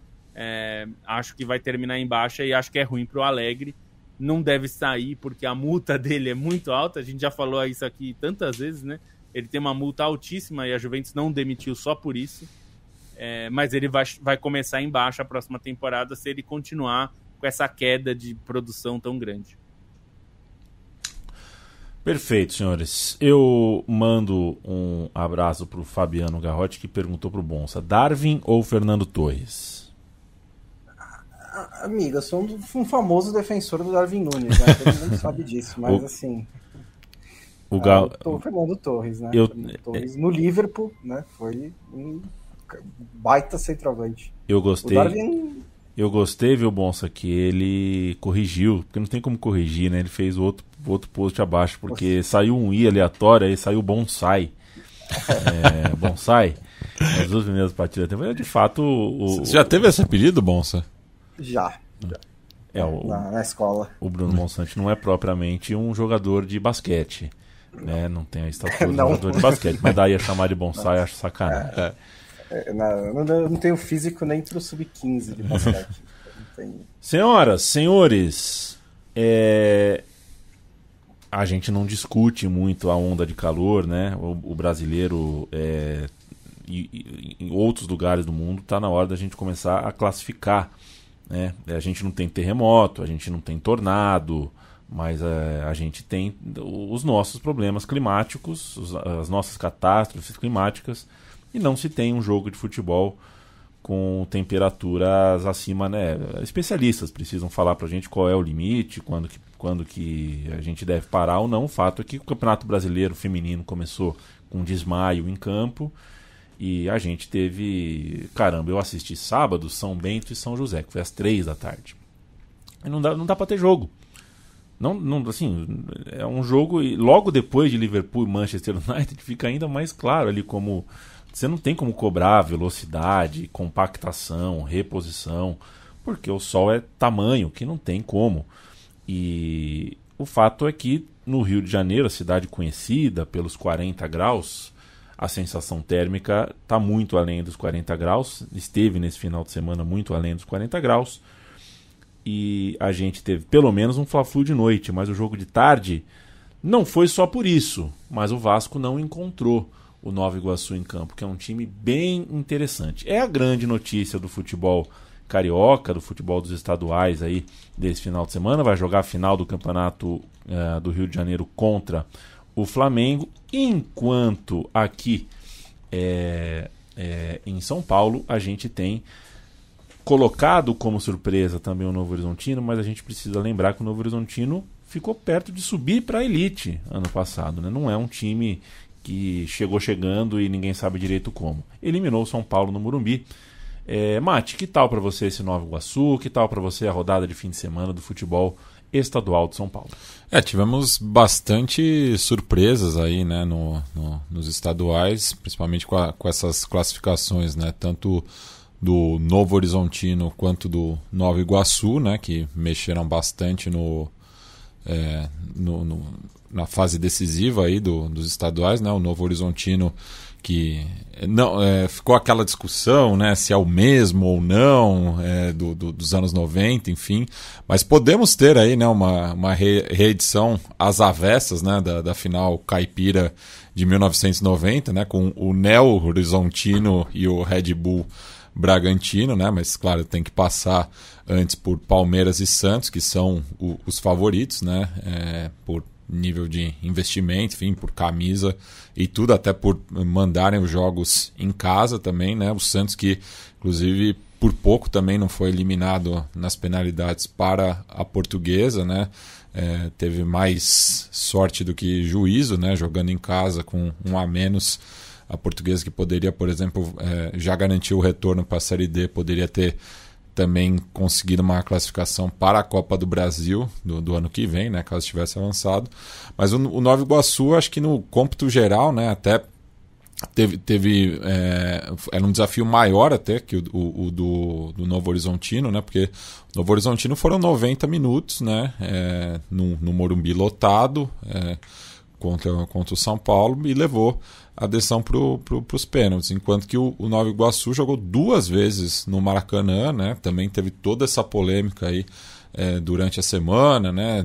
Acho que vai terminar em baixa e acho que é ruim para o Allegri. Não deve sair, porque a multa dele é muito alta. A gente já falou isso aqui tantas vezes, né? Ele tem uma multa altíssima e a Juventus não demitiu só por isso. Mas ele vai começar em baixa a próxima temporada se ele continuar com essa queda de produção tão grande. Perfeito, senhores. Eu mando um abraço para o Fabiano Garrotti, que perguntou para o Bonsa: Darwin ou Fernando Torres? Amiga, eu sou um famoso defensor do Darwin Núñez, né? Todo mundo sabe disso, mas assim... O Fernando Torres, né? Torres no Liverpool, né? Foi um baita centroavante. Eu gostei. O Darwin... Eu gostei, viu, Bonsa, que ele corrigiu, porque não tem como corrigir, né? Ele fez o outro post abaixo, porque saiu um i aleatório, aí saiu bonsai. Bonsai. As 2 primeiras partidas. De fato, Você já teve esse apelido, Bonsa? Já. Na escola. O Bruno Monsanto não é propriamente um jogador de basquete, né? Não tem a estatura de jogador de basquete, mas daí a chamar de bonsai acho sacanagem. Não tenho físico nem pro sub-15 de basquete. Senhoras, senhores, a gente não discute muito a onda de calor, né? O brasileiro e em outros lugares do mundo está na hora da gente começar a classificar, né? A gente não tem terremoto, a gente não tem tornado, mas a gente tem os nossos problemas climáticos, as nossas catástrofes climáticas. e não se tem um jogo de futebol com temperaturas acima, né? Especialistas precisam falar pra gente qual é o limite, quando que a gente deve parar ou não. O fato é que o Campeonato Brasileiro Feminino começou com desmaio em campo e a gente teve... Caramba, eu assisti sábado São Bento e São José, que foi às 3 da tarde. E não dá pra ter jogo. Não, assim, é um jogo e logo depois de Liverpool e Manchester United fica ainda mais claro ali como... Você não tem como cobrar velocidade, compactação, reposição, porque o sol é tamanho que não tem como. E o fato é que no Rio de Janeiro, a cidade conhecida pelos 40 graus, a sensação térmica está muito além dos 40 graus, esteve nesse final de semana muito além dos 40 graus, e a gente teve pelo menos um Fla-Flu de noite, mas o jogo de tarde não foi só por isso, mas o Vasco não encontrou o Nova Iguaçu em campo, que é um time bem interessante. É a grande notícia do futebol carioca, do futebol dos estaduais aí desse final de semana. Vai jogar a final do campeonato do Rio de Janeiro contra o Flamengo, enquanto aqui em São Paulo a gente tem colocado como surpresa também o Novo Horizontino, mas a gente precisa lembrar que o Novo Horizontino ficou perto de subir para a elite ano passado, né? Não é um time que chegando e ninguém sabe direito como. Eliminou o São Paulo no Morumbi. Mate, que tal para você esse Nova Iguaçu? Que tal para você a rodada de fim de semana do futebol estadual de São Paulo? Tivemos bastante surpresas aí, né, nos estaduais, principalmente com essas classificações, né, tanto do Novo Horizontino quanto do Nova Iguaçu, né, que mexeram bastante na fase decisiva aí dos estaduais, né? O Novo Horizontino que não ficou aquela discussão, né, se é o mesmo ou não dos anos 90, enfim, mas podemos ter aí, né, uma reedição às avessas, né, da final caipira de 1990, né, com o Neo Horizontino e o Red Bull Bragantino, né, mas claro, tem que passar antes por Palmeiras e Santos, que são os favoritos, né, por nível de investimento, enfim, por camisa e tudo, até por mandarem os jogos em casa também, né? O Santos, que inclusive por pouco também não foi eliminado nas penalidades para a Portuguesa, né? Teve mais sorte do que juízo, né? Jogando em casa com um a menos. A Portuguesa, que poderia, por exemplo, já garantir o retorno para a Série D, poderia ter também conseguido uma classificação para a Copa do Brasil do ano que vem, né, caso tivesse avançado. Mas o Nova Iguaçu, acho que no cômputo geral, né, até era um desafio maior até que o do Novo Horizontino, né, porque o Novo Horizontino foram 90 minutos, né, no Morumbi lotado, contra o São Paulo, e levou a decisão para os pênaltis, enquanto que o Nova Iguaçu jogou 2 vezes no Maracanã, né? Também teve toda essa polêmica aí durante a semana, né?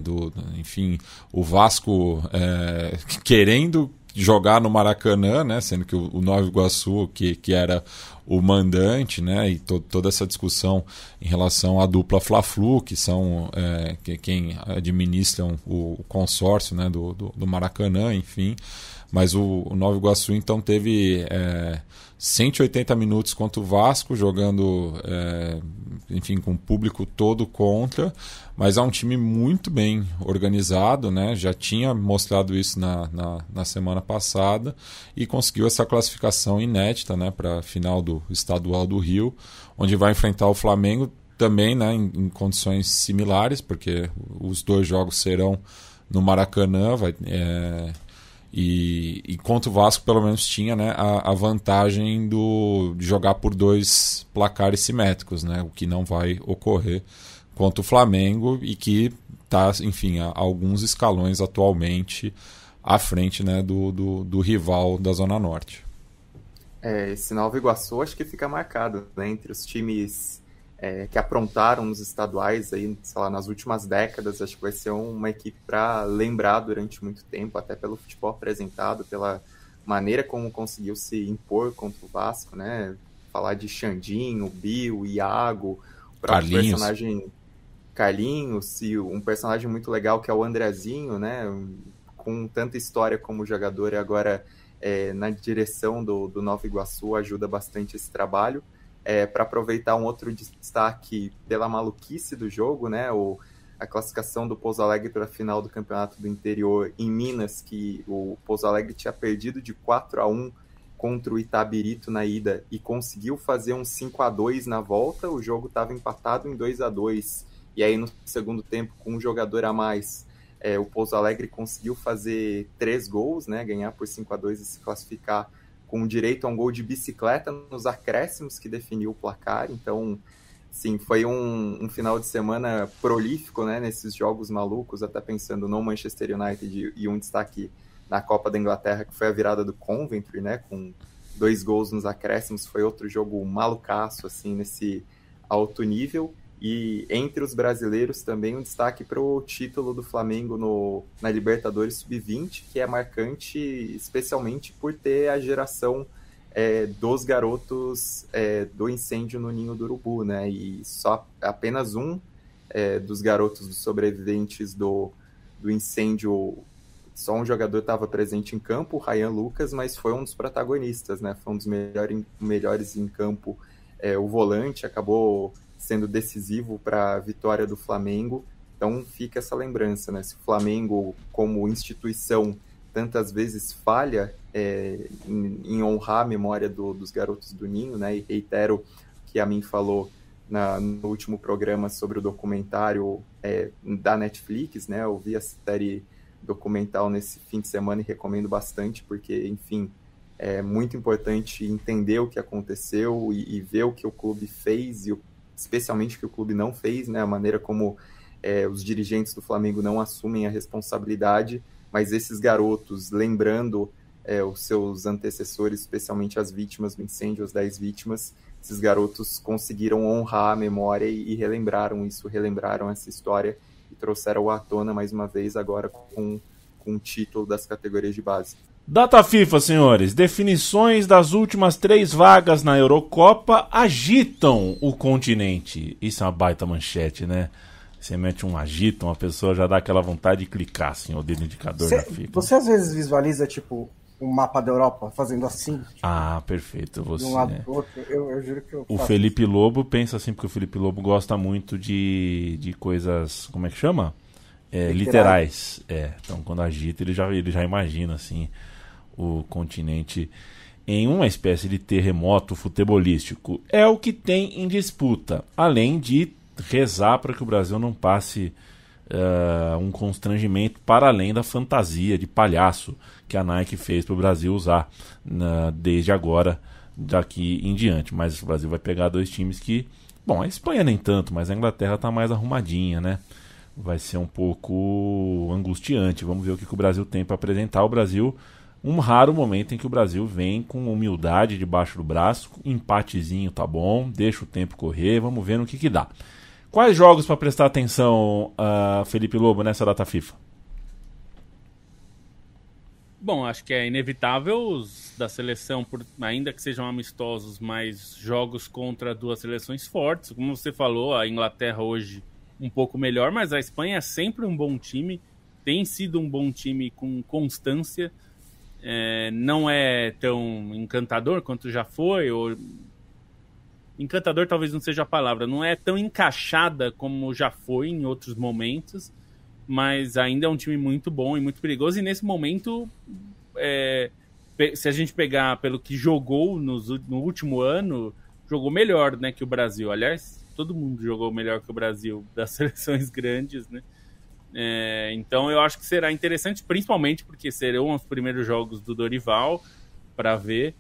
Enfim, o Vasco querendo jogar no Maracanã, né? Sendo que o Nova Iguaçu, que era o mandante, né? E toda essa discussão em relação à dupla Fla-Flu, que são quem administram o consórcio, né? do Maracanã, enfim. Mas o Nova Iguaçu, então, teve 180 minutos contra o Vasco, jogando, enfim, com o público todo contra, mas é um time muito bem organizado, né? Já tinha mostrado isso na semana passada e conseguiu essa classificação inédita, né, para a final do Estadual do Rio, onde vai enfrentar o Flamengo também, né, em condições similares, porque os 2 jogos serão no Maracanã, e contra o Vasco pelo menos tinha, né, a vantagem de jogar por 2 placares simétricos, né, o que não vai ocorrer contra o Flamengo e que está, enfim, a alguns escalões atualmente à frente, né, do rival da Zona Norte. Esse Nova Iguaçu acho que fica marcado, né, entre os times que aprontaram nos estaduais aí, sei lá, nas últimas décadas. Acho que vai ser uma equipe para lembrar durante muito tempo, até pelo futebol apresentado, pela maneira como conseguiu se impor contra o Vasco, né? Falar de Xandinho, Bill, Iago, o próprio personagem Carlinhos, e um personagem muito legal que é o Andrezinho, né? Com tanta história como jogador e agora na direção do Nova Iguaçu ajuda bastante esse trabalho. Para aproveitar um outro destaque pela maluquice do jogo, né, a classificação do Pouso Alegre para a final do Campeonato do Interior em Minas, que o Pouso Alegre tinha perdido de 4-1 contra o Itabirito na ida e conseguiu fazer um 5-2 na volta. O jogo estava empatado em 2-2, e aí no segundo tempo, com um jogador a mais, o Pouso Alegre conseguiu fazer 3 gols, né, ganhar por 5-2 e se classificar com direito a um gol de bicicleta nos acréscimos que definiu o placar. Então, sim, foi um final de semana prolífico, né, nesses jogos malucos, até pensando no Manchester United, e um destaque na Copa da Inglaterra, que foi a virada do Coventry, né, com 2 gols nos acréscimos. Foi outro jogo malucaço, assim, nesse alto nível. E entre os brasileiros também um destaque para o título do Flamengo na Libertadores Sub-20, que é marcante especialmente por ter a geração dos garotos do incêndio no Ninho do Urubu, né? E só apenas um dos garotos dos sobreviventes do incêndio, só um jogador estava presente em campo, o Ryan Lucas, mas foi um dos protagonistas, né? Foi um dos melhores em campo. O volante acabou sendo decisivo para a vitória do Flamengo. Então fica essa lembrança, né? Se o Flamengo, como instituição, tantas vezes falha em honrar a memória dos garotos do Ninho, né? E reitero o que a mim falou no último programa sobre o documentário da Netflix, né? Eu vi a série documental nesse fim de semana e recomendo bastante, porque, enfim, é muito importante entender o que aconteceu e ver o que o clube fez e especialmente o que o clube não fez, né? A maneira como os dirigentes do Flamengo não assumem a responsabilidade, mas esses garotos, lembrando os seus antecessores, especialmente as vítimas do incêndio, as 10 vítimas, esses garotos conseguiram honrar a memória e relembraram essa história e trouxeram à tona mais uma vez agora com o título das categorias de base. Data FIFA, senhores. Definições das últimas 3 vagas na Eurocopa agitam o continente. Isso é uma baita manchete, né? Você mete um agitam, a pessoa já dá aquela vontade de clicar, assim, o dedo indicador da FIFA. Você às vezes visualiza, tipo, um mapa da Europa fazendo assim? Tipo, Perfeito. Você, de um lado pro outro. Eu juro que eu o faço Felipe Lobo pensa assim, porque o Felipe Lobo gosta muito de coisas, como é que chama? Literais. Então, quando agita, ele já imagina, assim, o continente em uma espécie de terremoto futebolístico. É o que tem em disputa, além de rezar para que o Brasil não passe um constrangimento para além da fantasia de palhaço que a Nike fez para o Brasil usar desde agora, daqui em diante. Mas o Brasil vai pegar 2 times que, bom, a Espanha nem tanto, mas a Inglaterra está mais arrumadinha, né? Vai ser um pouco angustiante. Vamos ver o que o Brasil tem para apresentar. O Brasil, um raro momento em que o Brasil vem com humildade debaixo do braço, empatezinho tá bom, deixa o tempo correr, vamos ver no que dá. Quais jogos para prestar atenção, Felipe Lobo, nessa data FIFA? Bom, acho que é inevitável os da seleção, ainda que sejam amistosos, mas jogos contra 2 seleções fortes. Como você falou, a Inglaterra hoje um pouco melhor, mas a Espanha é sempre um bom time, tem sido um bom time com constância, não é tão encantador quanto já foi, ou encantador talvez não seja a palavra, não é tão encaixada como já foi em outros momentos, mas ainda é um time muito bom e muito perigoso, e nesse momento, se a gente pegar pelo que jogou no último ano, jogou melhor, né, que o Brasil. Aliás, todo mundo jogou melhor que o Brasil, das seleções grandes, né? Então eu acho que será interessante, principalmente porque serão os primeiros jogos do Dorival para ver.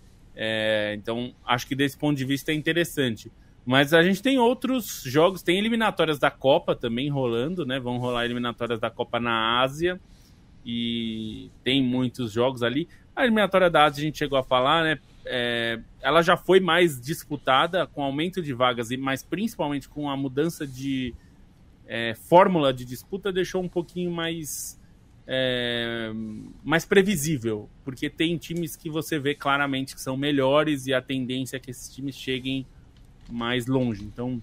Então acho que desse ponto de vista é interessante. Mas a gente tem outros jogos, tem eliminatórias da Copa também rolando, né? Vão rolar eliminatórias da Copa na Ásia e tem muitos jogos ali. A eliminatória da Ásia a gente chegou a falar, né? Ela já foi mais disputada com aumento de vagas, mas principalmente com a mudança de fórmula de disputa, deixou um pouquinho mais previsível, porque tem times que você vê claramente que são melhores e a tendência é que esses times cheguem mais longe. Então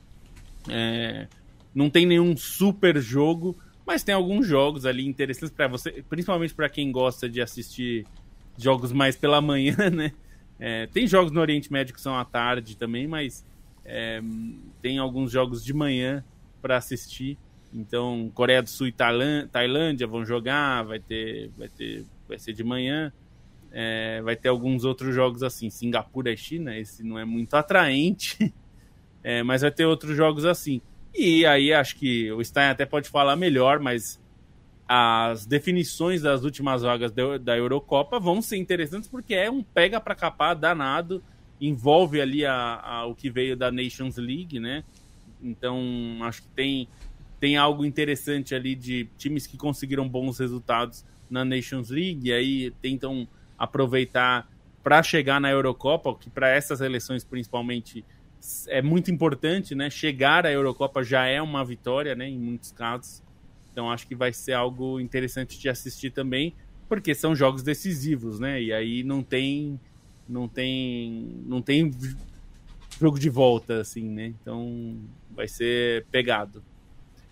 não tem nenhum super jogo, mas tem alguns jogos ali interessantes para você, principalmente para quem gosta de assistir jogos mais pela manhã, né? Tem jogos no Oriente Médio que são à tarde também, mas tem alguns jogos de manhã para assistir. Então, Coreia do Sul e Tailândia vão jogar, vai ser de manhã. Vai ter alguns outros jogos assim, Singapura e China, esse não é muito atraente, mas vai ter outros jogos assim. E aí acho que o Stein até pode falar melhor, mas as definições das últimas vagas da Eurocopa vão ser interessantes porque é um pega para capar danado, envolve ali o que veio da Nations League, né? Então acho que tem algo interessante ali de times que conseguiram bons resultados na Nations League e aí tentam aproveitar para chegar na Eurocopa, que para essas seleções principalmente é muito importante, né? Chegar à Eurocopa já é uma vitória, né? Em muitos casos. Então acho que vai ser algo interessante de assistir também, porque são jogos decisivos, né? E aí não tem jogo de volta, assim, né? Então vai ser pegado.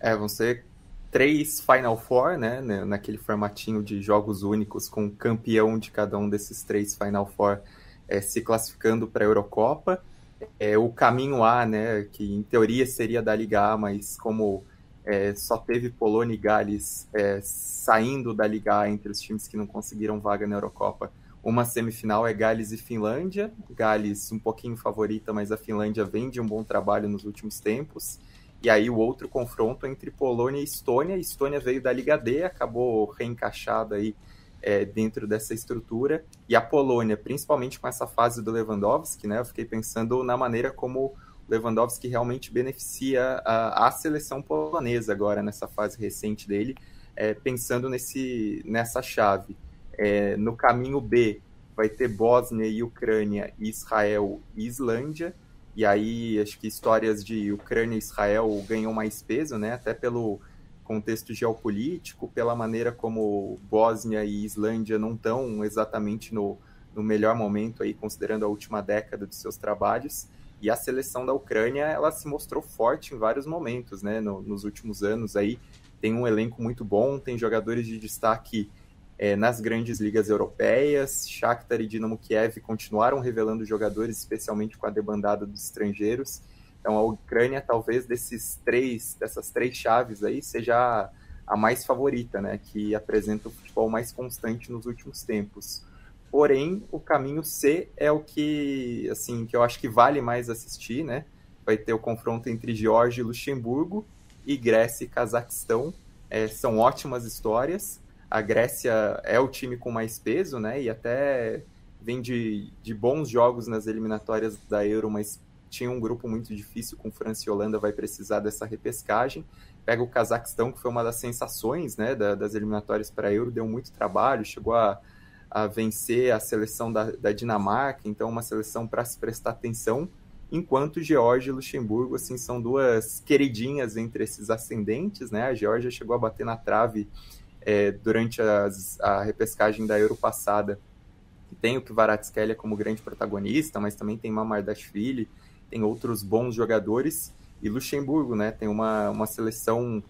Vão ser 3 Final Four, né? Naquele formatinho de jogos únicos, com o campeão de cada um desses 3 Final Four se classificando para a Eurocopa. O caminho A, né? Que em teoria seria da Liga A, mas como só teve Polônia e Gales saindo da Liga A entre os times que não conseguiram vaga na Eurocopa. Uma semifinal é Gales e Finlândia. Gales um pouquinho favorita, mas a Finlândia vem de um bom trabalho nos últimos tempos. E aí o outro confronto entre Polônia e Estônia. A Estônia veio da Liga D, acabou reencaixada aí dentro dessa estrutura. E a Polônia, principalmente com essa fase do Lewandowski, né? Eu fiquei pensando na maneira como Lewandowski realmente beneficia a seleção polonesa agora, nessa fase recente dele, pensando nessa chave. No caminho B, vai ter Bósnia e Ucrânia, Israel e Islândia, e aí acho que histórias de Ucrânia e Israel ganham mais peso, né? Até pelo contexto geopolítico, pela maneira como Bósnia e Islândia não estão exatamente no melhor momento, aí, considerando a última década dos seus trabalhos. E a seleção da Ucrânia, ela se mostrou forte em vários momentos, né? Nos últimos anos aí, tem um elenco muito bom, tem jogadores de destaque nas grandes ligas europeias. Shakhtar e Dinamo Kiev continuaram revelando jogadores, especialmente com a debandada dos estrangeiros. Então a Ucrânia, talvez dessas três chaves aí, seja a mais favorita, né? Que apresenta o futebol mais constante nos últimos tempos. Porém, o caminho C é o que, assim, que eu acho que vale mais assistir, né? Vai ter o confronto entre Geórgia e Luxemburgo e Grécia e Cazaquistão. São ótimas histórias. A Grécia é o time com mais peso, né? E até vem de bons jogos nas eliminatórias da Euro, mas tinha um grupo muito difícil com França e Holanda, vai precisar dessa repescagem. Pega o Cazaquistão, que foi uma das sensações, né, das eliminatórias para a Euro, deu muito trabalho, chegou a vencer a seleção da Dinamarca, então uma seleção para se prestar atenção, enquanto Geórgia e Luxemburgo, assim, são duas queridinhas entre esses ascendentes, né? A Geórgia chegou a bater na trave durante a repescagem da Euro passada. Tem o Kvaratskhelia como grande protagonista, mas também tem Mamardashvili, tem outros bons jogadores, e Luxemburgo, né, tem uma seleção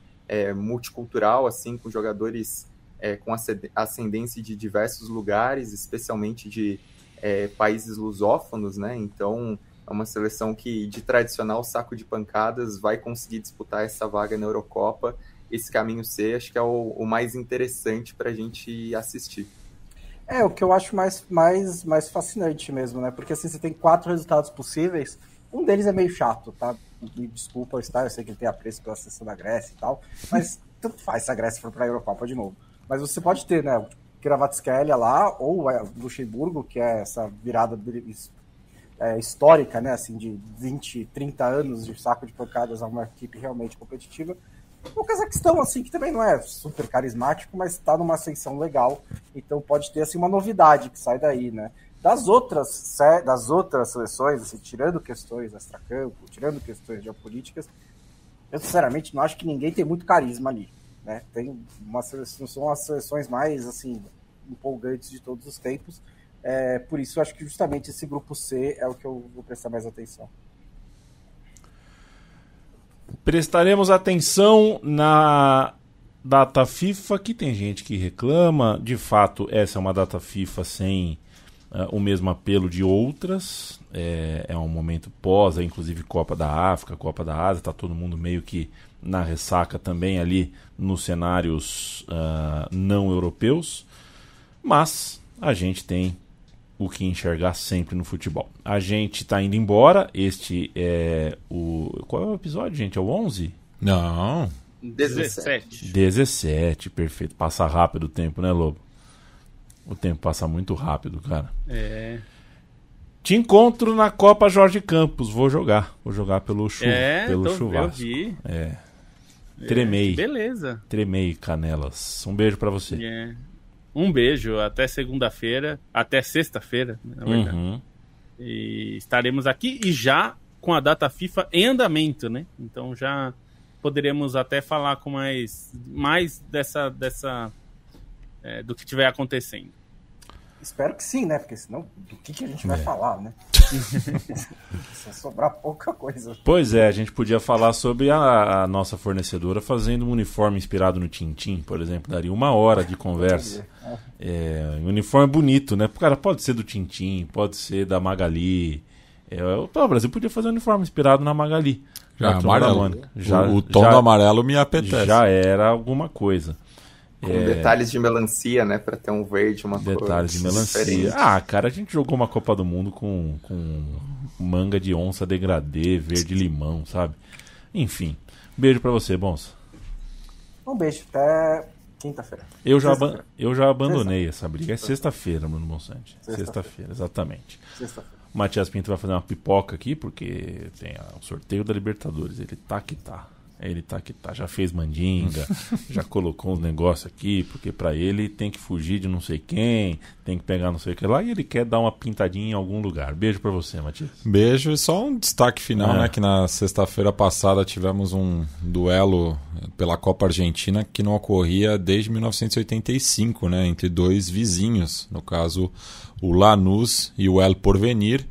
multicultural, assim, com jogadores com ascendência de diversos lugares, especialmente de países lusófonos, né? Então é uma seleção que, de tradicional saco de pancadas, vai conseguir disputar essa vaga na Eurocopa. Esse caminho C, acho que é o mais interessante para a gente assistir. O que eu acho mais fascinante mesmo, né? Porque assim, você tem 4 resultados possíveis, um deles é meio chato, tá? Me desculpa, eu sei que ele tem apreço pela seleção da Grécia e tal, mas tanto faz se a Grécia for para a Eurocopa de novo. Mas você pode ter, né, o Kvaratskhelia lá, ou o Luxemburgo, que é essa virada histórica, né, assim, de 20, 30 anos de saco de pancadas a uma equipe realmente competitiva. O Cazaquistão, assim, que também não é super carismático, mas está numa ascensão legal, então pode ter, assim, uma novidade que sai daí, né. Das outras seleções, assim, tirando questões extracampo, tirando questões geopolíticas, eu sinceramente não acho que ninguém tem muito carisma ali, né. Tem são as seleções mais, assim, empolgantes de todos os tempos. Por isso eu acho que justamente esse grupo C é o que eu vou prestar mais atenção. Prestaremos atenção na Data FIFA, que tem gente que reclama. De fato, essa é uma data FIFA sem o mesmo apelo de outras. É um momento pós, inclusive Copa da África, Copa da Ásia, tá todo mundo meio que na ressaca também ali nos cenários não europeus. Mas a gente tem o que enxergar sempre no futebol. A gente tá indo embora. Este é o... Qual é o episódio, gente? É o 11? Não. 17, perfeito. Passa rápido o tempo, né, Lobo? O tempo passa muito rápido, cara. Te encontro na Copa Jorge Campos. Vou jogar pelo chuvasco. Eu vi. Tremei. Beleza. Tremei, Canelas. Um beijo pra você. Um beijo. Até segunda-feira. Até sexta-feira, na verdade. E estaremos aqui e já com a data FIFA em andamento, né? Então já poderemos até falar com mais dessa do que estiver acontecendo. Espero que sim, né? Porque senão do que a gente vai falar, né? Só sobrar pouca coisa. Pois é, a gente podia falar sobre a nossa fornecedora fazendo um uniforme inspirado no Tintim, por exemplo. Daria 1 hora de conversa. Um uniforme bonito, né? Cara, pode ser do Tintim, pode ser da Magali. O Brasil podia fazer um uniforme inspirado na Magali. Já amarelo. O tom já, do amarelo me apetece. Já era alguma coisa. Com detalhes de melancia, né? Pra ter um verde, uma cor detalhes de melancia. diferente. Cara, a gente jogou uma Copa do Mundo com manga de onça degradê, verde limão, sabe? Enfim, beijo pra você, Bonsa. Um beijo, até quinta-feira. Eu já abandonei essa briga. É sexta-feira, Bruno Bonsante. Sexta-feira, exatamente. Sexta-feira. O Matias Pinto vai fazer uma pipoca aqui, porque tem o sorteio da Libertadores. Ele tá que tá. Já fez mandinga, já colocou uns negócios aqui, porque pra ele tem que fugir de não sei quem, tem que pegar não sei o que lá, e ele quer dar uma pintadinha em algum lugar. Beijo pra você, Matias. Beijo, e só um destaque final, né, que na sexta-feira passada tivemos um duelo pela Copa Argentina que não ocorria desde 1985, né, entre dois vizinhos, no caso o Lanús e o El Porvenir,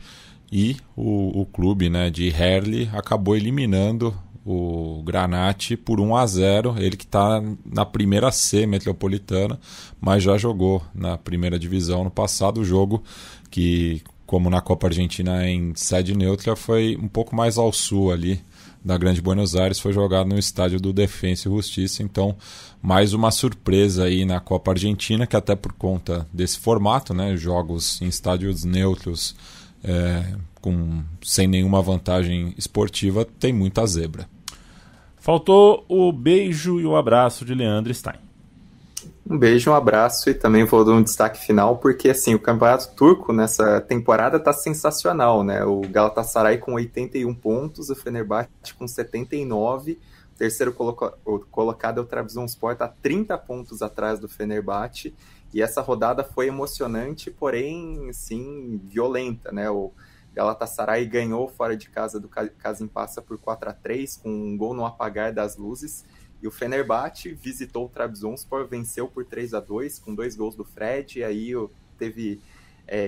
e o clube, né, de Herli acabou eliminando o Granate por 1-0, ele que está na primeira C metropolitana, mas já jogou na primeira divisão no passado. O jogo que, como na Copa Argentina em sede neutra, foi um pouco mais ao sul ali da Grande Buenos Aires, foi jogado no estádio do Defensa e Justiça. Então, mais uma surpresa aí na Copa Argentina, que até por conta desse formato, né, jogos em estádios neutros, sem nenhuma vantagem esportiva, tem muita zebra. Faltou o beijo e o abraço de Leandro Stein. Um beijo, um abraço, e também vou dar um destaque final, porque assim, o campeonato turco nessa temporada tá sensacional, né? O Galatasaray com 81 pontos, o Fenerbahçe com 79, o terceiro colocado é o Trabzonspor, tá 30 pontos atrás do Fenerbahçe, e essa rodada foi emocionante, porém, assim, violenta, né? O Galatasaray ganhou fora de casa do Kasimpasa por 4-3, com um gol no apagar das luzes. E o Fenerbahçe visitou o Trabzonspor, venceu por 3-2, com 2 gols do Fred. E aí teve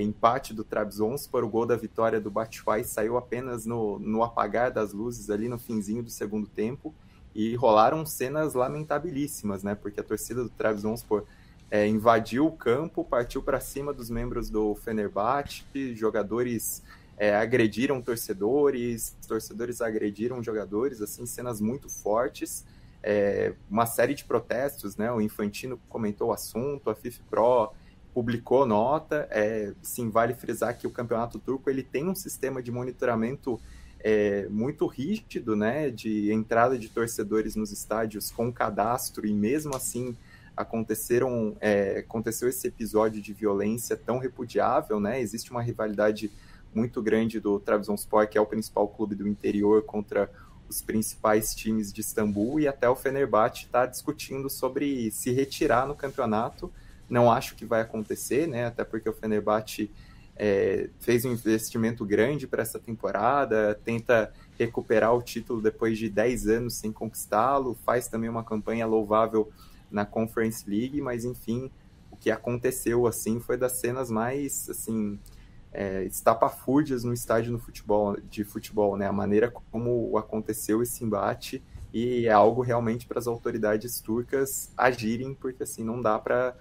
empate do Trabzonspor, o gol da vitória do Batshuayi saiu apenas no apagar das luzes, ali no finzinho do segundo tempo. E rolaram cenas lamentabilíssimas, né? Porque a torcida do Trabzonspor invadiu o campo, partiu para cima dos membros do Fenerbahçe, jogadores... agrediram torcedores agrediram jogadores, assim, cenas muito fortes, uma série de protestos, né? O Infantino comentou o assunto, a FIFPro publicou nota, sim, vale frisar que o campeonato turco ele tem um sistema de monitoramento muito rígido, né? De entrada de torcedores nos estádios com cadastro, e mesmo assim aconteceu esse episódio de violência tão repudiável, né? Existe uma rivalidade muito grande do Trabzonspor, que é o principal clube do interior, contra os principais times de Istambul, e até o Fenerbahçe está discutindo sobre se retirar no campeonato. Não acho que vai acontecer, né? Até porque o Fenerbahçe fez um investimento grande para essa temporada, tenta recuperar o título depois de 10 anos sem conquistá-lo, faz também uma campanha louvável na Conference League, mas enfim, o que aconteceu assim foi das cenas mais assim, estapafúrdias no estádio de futebol, né? A maneira como aconteceu esse embate e é algo realmente para as autoridades turcas agirem, porque assim não dá para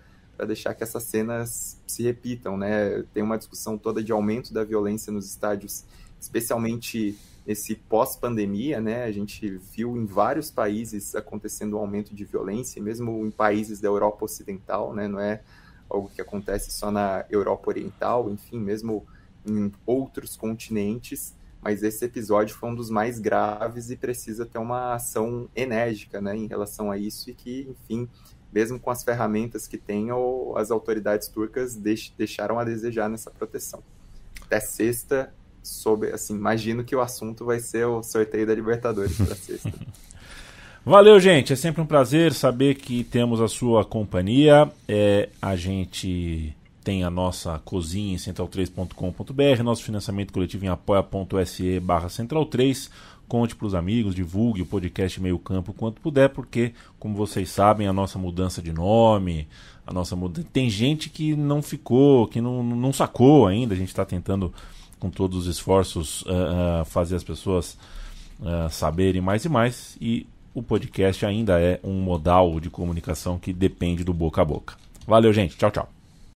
deixar que essas cenas se repitam, né? Tem uma discussão toda de aumento da violência nos estádios, especialmente nesse pós-pandemia, né? A gente viu em vários países acontecendo um aumento de violência, mesmo em países da Europa Ocidental, né? Não é algo que acontece só na Europa Oriental, enfim, mesmo em outros continentes, mas esse episódio foi um dos mais graves e precisa ter uma ação enérgica, né, em relação a isso, e que, enfim, mesmo com as ferramentas que tem, as autoridades turcas deixaram a desejar nessa proteção. Até sexta, assim, imagino que o assunto vai ser o sorteio da Libertadores para sexta. Valeu, gente. É sempre um prazer saber que temos a sua companhia. A gente tem a nossa cozinha em central3.com.br, nosso financiamento coletivo em apoia.se/central3. Conte para os amigos, divulgue o podcast Meio Campo quanto puder, porque, como vocês sabem, a nossa mudança de nome, tem gente que não ficou, que não sacou ainda. A gente está tentando, com todos os esforços, fazer as pessoas saberem mais e mais, e o podcast ainda é um modal de comunicação que depende do boca a boca. Valeu, gente. Tchau, tchau.